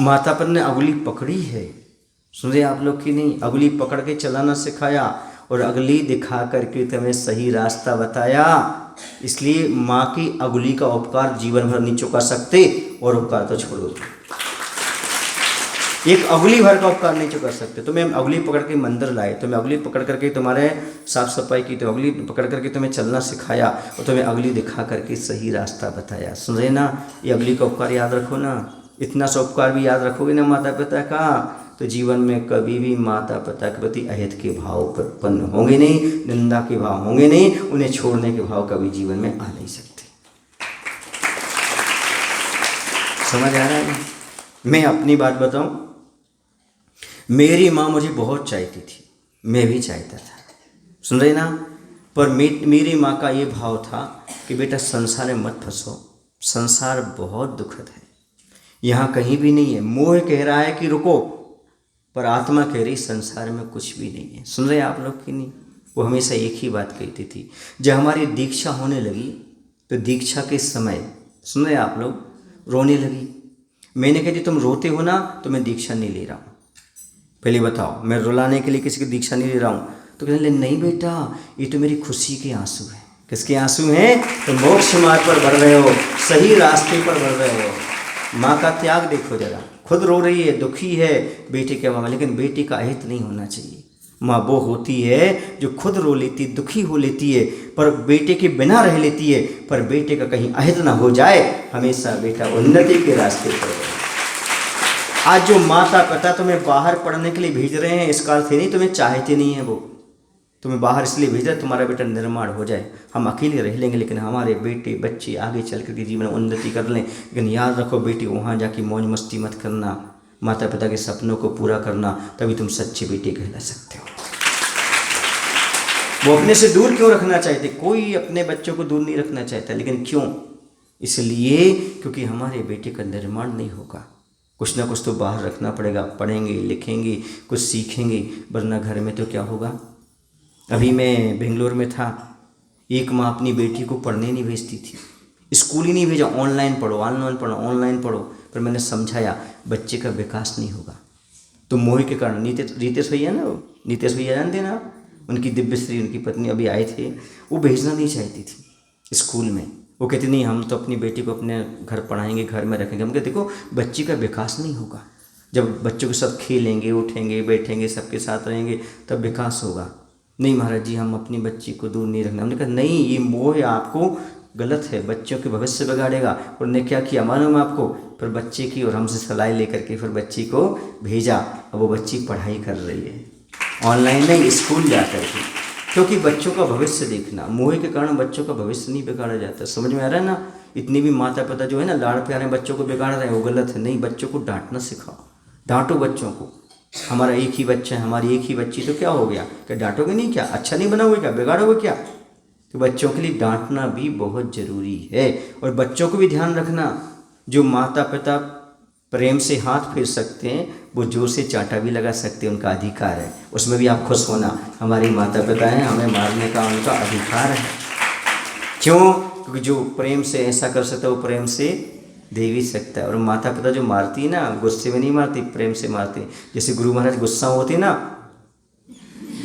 Speaker 1: माता पिता ने उंगली पकड़ी है। सुन रहे आप लोग कि नहीं? उंगली पकड़ के चलाना सिखाया और उंगली दिखा करके तुम्हें सही रास्ता बताया। इसलिए माँ की उंगली का उपकार जीवन भर नहीं चुका सकते, और उपकार तो छोड़ो। एक अंगुली भर का उपकार नहीं कर सकते। तुम्हें अंगुली पकड़ के मंदिर लाए, तुम्हें अंगुली पकड़ करके तुम्हारे साफ सफाई की, तो अंगुली पकड़ करके तुम्हें चलना सिखाया और तुम्हें अंगुली दिखा करके सही रास्ता बताया। सुन रहे ना, ये अंगुली का उपकार याद रखो ना। इतना सा उपकार भी याद रखोगे ना माता पिता का, तो जीवन में कभी भी माता पिता के प्रति अहित के भाव उत्पन्न होंगे नहीं, निंदा के भाव होंगे नहीं, उन्हें छोड़ने के भाव कभी जीवन में आ नहीं सकते। समझ आ रहा है? मैं अपनी बात बताऊं, मेरी माँ मुझे बहुत चाहती थी, मैं भी चाहता था। सुन रहे ना, पर मेरी माँ का ये भाव था कि बेटा संसार में मत फंसो, संसार बहुत दुखद है, यहाँ कहीं भी नहीं है। मोह कह रहा है कि रुको, पर आत्मा कह रही संसार में कुछ भी नहीं है। सुन रहे आप लोग कि नहीं? वो हमेशा एक ही बात कहती थी। जब हमारी दीक्षा होने लगी तो दीक्षा के समय, सुन रहे आप लोग, रोने लगी। मैंने कहा जी तुम रोते हो ना तो मैं दीक्षा नहीं ले रहा हूँ, पहले बताओ, मैं रुलाने के लिए किसी की दीक्षा नहीं ले रहा हूँ। तो कहने लगे नहीं बेटा, ये तो मेरी खुशी के आंसू हैं। किसके आंसू हैं? तो मोक्ष मार्ग पर बढ़ रहे हो, सही रास्ते पर बढ़ रहे हो। माँ का त्याग देखो जरा, खुद रो रही है, दुखी है बेटे के मामले, लेकिन बेटे का अहित नहीं होना चाहिए। माँ वो होती है जो खुद रो लेती, दुखी हो लेती है, पर बेटे के बिना रह लेती है, पर बेटे का कहीं अहित ना हो जाए। हमेशा बेटा उन्नति के रास्ते पर। आज जो माता पिता तुम्हें बाहर पढ़ने के लिए भेज रहे हैं, इसका अर्थ नहीं तुम्हें चाहते नहीं है, वो तुम्हें बाहर इसलिए भेज रहे तुम्हारा बेटा निर्माण हो जाए। हम अकेले रह लेंगे लेकिन हमारे बेटे बच्चे आगे चल कर के जीवन में उन्नति कर लें। लेकिन याद रखो बेटी, वहाँ जाके मौज मस्ती मत करना, माता पिता के सपनों को पूरा करना, तभी तुम सच्चे बेटे कहला सकते हो। वो अपने से दूर क्यों रखना चाहते? कोई अपने बच्चों को दूर नहीं रखना चाहता, लेकिन क्यों? इसलिए क्योंकि हमारे बेटे का निर्माण नहीं होगा। कुछ ना कुछ तो बाहर रखना पड़ेगा, पढ़ेंगे लिखेंगे कुछ सीखेंगे, वरना घर में तो क्या होगा। अभी मैं बेंगलोर में था, एक माँ अपनी बेटी को पढ़ने नहीं भेजती थी, स्कूल ही नहीं भेजा, ऑनलाइन पढ़ो ऑनलाइन पढ़ो ऑनलाइन पढ़ो। पर मैंने समझाया बच्चे का विकास नहीं होगा। तो मोह के कारण नीतेश भैया ना, वो नीतेश भैया जानते ना, उनकी दिव्यश्री उनकी पत्नी अभी आए थे, वो भेजना नहीं चाहती थी स्कूल में। वो कहती नहीं हम तो अपनी बेटी को अपने घर पढ़ाएंगे, घर में रखेंगे। हम कहते देखो बच्चे का विकास नहीं होगा, जब बच्चों के साथ खेलेंगे उठेंगे बैठेंगे सबके साथ रहेंगे तब विकास होगा। नहीं महाराज जी हम अपनी बच्ची को दूर नहीं रखना। हमने कहा नहीं, ये मोह आपको गलत है, बच्चों के भविष्य बिगाड़ेगा। और ने क्या किया मालूम आपको? फिर बच्चे की और हमसे सलाह लेकर के फिर बच्ची को भेजा। अब वो बच्ची पढ़ाई कर रही है, ऑनलाइन नहीं स्कूल जा कर के, क्योंकि बच्चों का भविष्य देखना। मोह के कारण बच्चों का भविष्य नहीं बिगाड़ा जाता। समझ में आ रहा है ना? इतनी भी माता पिता जो है ना लाड़ प्यारे बच्चों को बिगाड़ रहे हैं, वो गलत है। नहीं, बच्चों को डांटना सिखाओ, डांटो बच्चों को। हमारा एक ही बच्चा है, हमारी एक ही बच्ची, तो क्या हो गया? क्या डांटोगे नहीं? क्या अच्छा नहीं बनाओगे? क्या बिगाड़ोगे? क्या? तो बच्चों के लिए डांटना भी बहुत ज़रूरी है। और बच्चों को भी ध्यान रखना, जो माता पिता प्रेम से हाथ फेर सकते हैं वो जोर से चांटा भी लगा सकते हैं, उनका अधिकार है। उसमें भी आप खुश होना, हमारी माता पिता हैं, हमें मारने का उनका अधिकार है। क्यों? क्योंकि जो प्रेम से ऐसा कर सकता है वो प्रेम से दे भी सकता है। और माता पिता जो मारती है ना, गुस्से में नहीं मारती, प्रेम से मारती। जैसे गुरु महाराज गुस्सा होती ना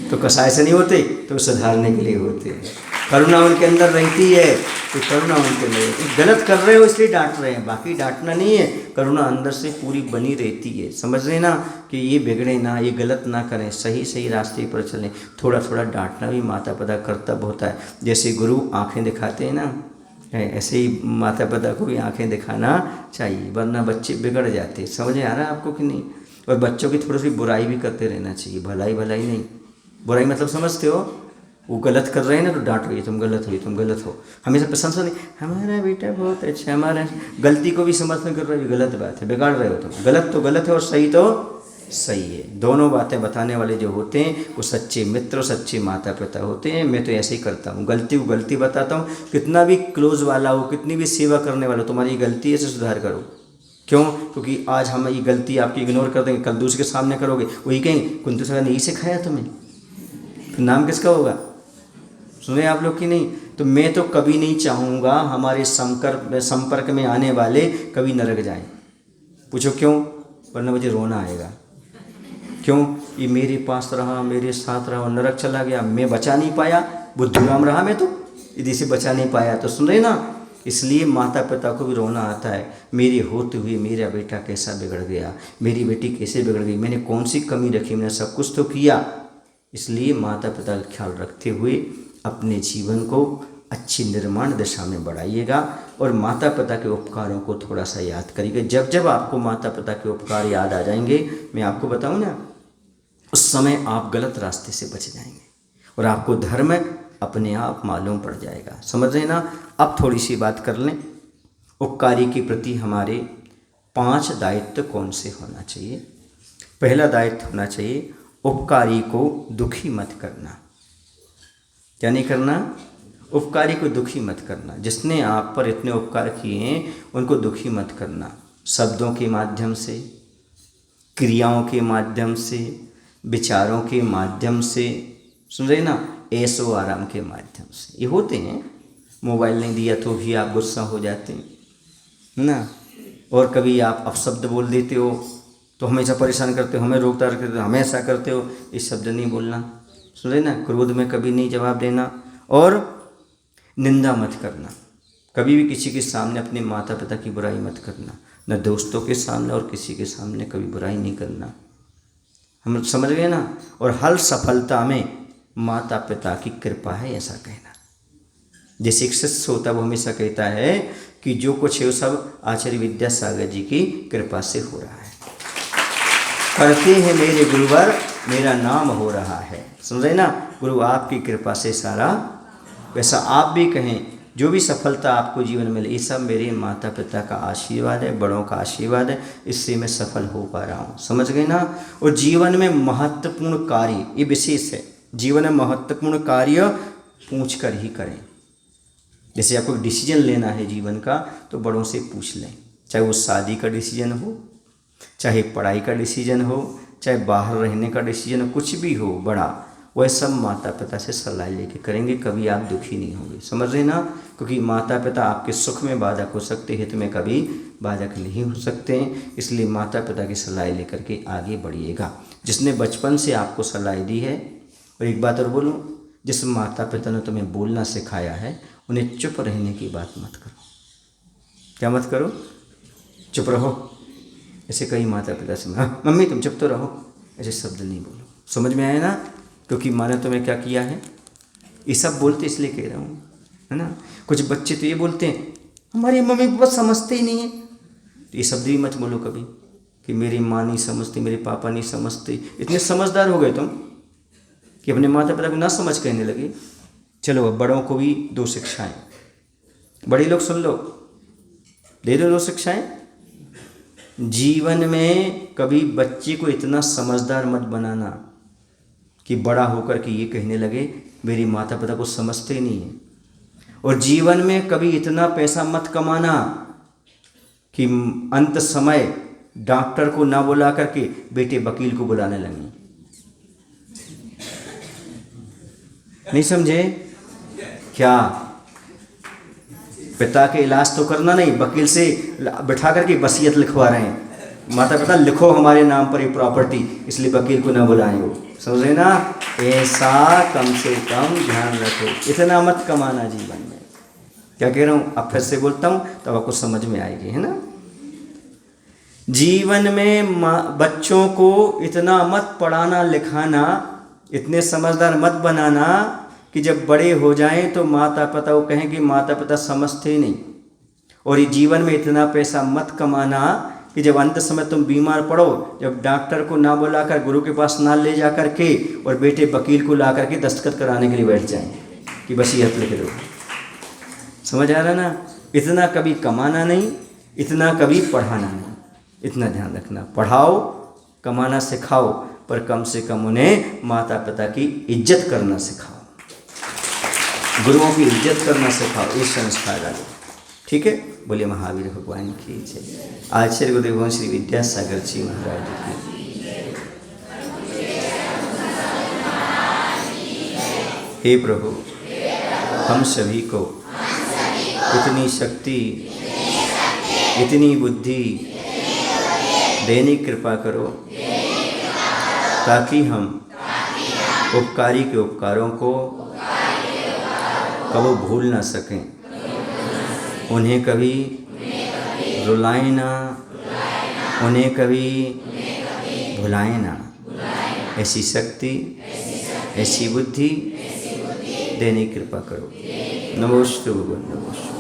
Speaker 1: तो कसाय से नहीं होते, तो सुधारने के लिए होते हैं। करुणा उनके अंदर रहती है, तो करुणा उनके अंदर। गलत कर रहे हो इसलिए डांट रहे हैं, बाकी डांटना नहीं है। करुणा अंदर से पूरी बनी रहती है। समझ रहे ना कि ये बिगड़े ना, ये गलत ना करें, सही सही रास्ते पर चलें। थोड़ा थोड़ा डांटना भी माता पिता कर्तव्य होता है। जैसे गुरु आँखें दिखाते हैं ना, ऐसे ही माता पिता को भी आँखें दिखाना चाहिए, वरना बच्चे बिगड़ जाते। समझ में आ रहा है आपको कि नहीं? और बच्चों की थोड़ी सी बुराई भी करते रहना चाहिए, भलाई भलाई नहीं। बुराई मतलब समझते हो? वो गलत कर रहे हैं ना तो डांटो, ये तुम गलत हो, ये तुम गलत हो। हमेशा प्रशंसा नहीं, हमारा बेटा बहुत अच्छा, हमारा गलती को भी समर्थन कर रहे हो, गलत बात है, बिगाड़ रहे हो तुम। गलत तो गलत है और सही तो सही है। दोनों बातें बताने वाले जो होते हैं वो सच्चे मित्र, सच्चे माता पिता होते हैं। मैं तो ऐसे ही करता हूँ, गलती को गलती बताता हूँ। कितना भी क्लोज वाला हो, कितनी भी सेवा करने वाला हो, तुम्हारी गलती है इसे सुधार करो। क्यों? क्योंकि आज हम ये गलती आपकी इग्नोर कर देंगे, कल दूसरे के सामने करोगे, वही कहेंगे कुंतु सर ने यही सिखाया तुम्हें, फिर नाम किसका होगा? सुने आप लोग कि नहीं? तो मैं तो कभी नहीं चाहूँगा हमारे संपर्क में आने वाले कभी नरक जाएं। पूछो क्यों? वरना मुझे रोना आएगा। क्यों? ये मेरे पास रहा, मेरे साथ रहा और नरक चला गया, मैं बचा नहीं पाया, बुद्धूराम रहा मैं तो, यदि से बचा नहीं पाया। तो सुन रहे ना, इसलिए माता पिता को भी रोना आता है, मेरे होते हुए मेरा बेटा कैसा बिगड़ गया, मेरी बेटी कैसे बिगड़ गई, मैंने कौन सी कमी रखी, मैंने सब कुछ तो किया। इसलिए माता पिता का ख्याल रखते हुए अपने जीवन को अच्छी निर्माण दिशा में बढ़ाइएगा और माता पिता के उपकारों को थोड़ा सा याद करिएगा। जब जब आपको माता पिता के उपकार याद आ जाएंगे, मैं आपको बताऊं ना, उस समय आप गलत रास्ते से बच जाएंगे और आपको धर्म अपने आप मालूम पड़ जाएगा। समझ रहे ना। अब थोड़ी सी बात कर लें, उपकारी के प्रति हमारे 5 दायित्व कौन से होना चाहिए। पहला दायित्व होना चाहिए, उपकारी को दुखी मत करना। क्या नहीं करना? उपकारी को दुखी मत करना। जिसने आप पर इतने उपकार किए हैं उनको दुखी मत करना। शब्दों के माध्यम से, क्रियाओं के माध्यम से, विचारों के माध्यम से, सुन रहे ना, ऐशो आराम के माध्यम से। ये होते हैं, मोबाइल नहीं दिया तो भी आप गुस्सा हो जाते हैं ना, और कभी आप अपशब्द बोल देते हो तो हमेशा परेशान करते हो, हमें रोकता रखते हो, हमेशा करते हो। ये शब्द नहीं बोलना, सुन रहे ना। क्रोध में कभी नहीं जवाब देना और निंदा मत करना। कभी भी किसी के सामने अपने माता पिता की बुराई मत करना, न दोस्तों के सामने और किसी के सामने कभी बुराई नहीं करना। हम समझ गए ना। और हर सफलता में माता पिता की कृपा है, ऐसा कहना। जैसे एक शिष्य होता है वो हमेशा कहता है कि जो कुछ है वो सब आचार्य विद्यासागर जी की कृपा से हो रहा है। करते हैं मेरे गुरुवर, मेरा नाम हो रहा है। सुन रहे ना, गुरु आपकी कृपा से सारा। वैसा आप भी कहें, जो भी सफलता आपको जीवन में मिले, ये सब मेरे माता पिता का आशीर्वाद है, बड़ों का आशीर्वाद है, इससे मैं सफल हो पा रहा हूँ। समझ गए ना। और जीवन में महत्वपूर्ण कार्य, ये विशेष है, जीवन में महत्वपूर्ण कार्य पूछ कर ही करें। जैसे आपको डिसीजन लेना है जीवन का, तो बड़ों से पूछ लें। चाहे वो शादी का डिसीजन हो, चाहे पढ़ाई का डिसीजन हो, चाहे बाहर रहने का डिसीजन हो, कुछ भी हो बड़ा, वह सब माता पिता से सलाह लेके करेंगे। कभी आप दुखी नहीं होंगे। समझ रहे ना। क्योंकि माता पिता आपके सुख में बाधक हो सकते, हित में कभी बाधक नहीं हो सकते हैं। इसलिए माता पिता की सलाह लेकर के आगे बढ़िएगा। जिसने बचपन से आपको सलाह दी है, और एक बात और बोलूं, जिस माता पिता ने तुम्हें बोलना सिखाया है, उन्हें चुप रहने की बात मत करो। क्या मत करो? चुप रहो। ऐसे कई माता पिता से, हाँ मम्मी तुम चुप तो रहो, ऐसे शब्द नहीं बोलो। समझ में आया ना। क्योंकि माँ ने तुम्हें क्या किया है। ये सब बोलते इसलिए कह रहा हूँ, है ना। कुछ बच्चे तो ये बोलते हैं, हमारी मम्मी पापा समझते ही नहीं है। तो ये शब्द भी मत बोलो कभी कि मेरी माँ नहीं समझती, मेरे पापा नहीं समझते। इतने समझदार हो गए तुम कि अपने माता पिता को ना समझ कहने लगे। चलो अब बड़ों को भी 2 शिक्षाएं, बड़े लोग सुन लो, दे दो 2 शिक्षाएं। जीवन में कभी बच्चे को इतना समझदार मत बनाना कि बड़ा होकर के ये कहने लगे मेरी माता पिता को समझते ही नहीं है। और जीवन में कभी इतना पैसा मत कमाना कि अंत समय डॉक्टर को ना बुला करके बेटे वकील को बुलाने लगे। नहीं समझे क्या? पिता के इलाज तो करना नहीं, वकील से बिठा करके वसीयत लिखवा रहे हैं। माता पिता लिखो हमारे नाम पर ये प्रॉपर्टी, इसलिए वकील को ना बुलाएं। वो समझ रहे ना। ऐसा कम से कम ध्यान रखो, इतना मत कमाना जीवन में। क्या कह रहा हूँ? अब फिर से बोलता हूँ तब आपको समझ में आएगी, है ना। जीवन में बच्चों को इतना मत पढ़ाना लिखाना, इतने समझदार मत बनाना कि जब बड़े हो जाएं तो माता पिता को कहें कि माता पिता समझते ही नहीं। और ये जीवन में इतना पैसा मत कमाना कि जब अंत समय तुम बीमार पड़ो, जब डॉक्टर को ना बुलाकर, गुरु के पास ना ले जा करके, और बेटे वकील को ला करके दस्तखत कराने के लिए बैठ जाएं कि वसीयत लिख दो। समझ आ रहा ना। इतना कभी कमाना नहीं, इतना कभी पढ़ाना नहीं। इतना ध्यान रखना। पढ़ाओ, कमाना सिखाओ, पर कम से कम उन्हें माता पिता की इज्जत करना सिखाओ, गुरुओं की इज्जत करना सिखाओ। ये संस्कार डालो। ठीक है। बोलिए महावीर भगवान की जय। आचार्य गुरुदेव श्री विद्यासागर जी महाराज की। हे प्रभु, हम सभी को इतनी शक्ति, इतनी बुद्धि देने की कृपा करो ताकि हम उपकारी के उपकारों को कभी भूल ना सकें उन्हें कभी रुलाए ना, उन्हें कभी भुलाए ना। ऐसी शक्ति, ऐसी बुद्धि देने की कृपा करो। नमोस्तु भगवान, नमोस्तु।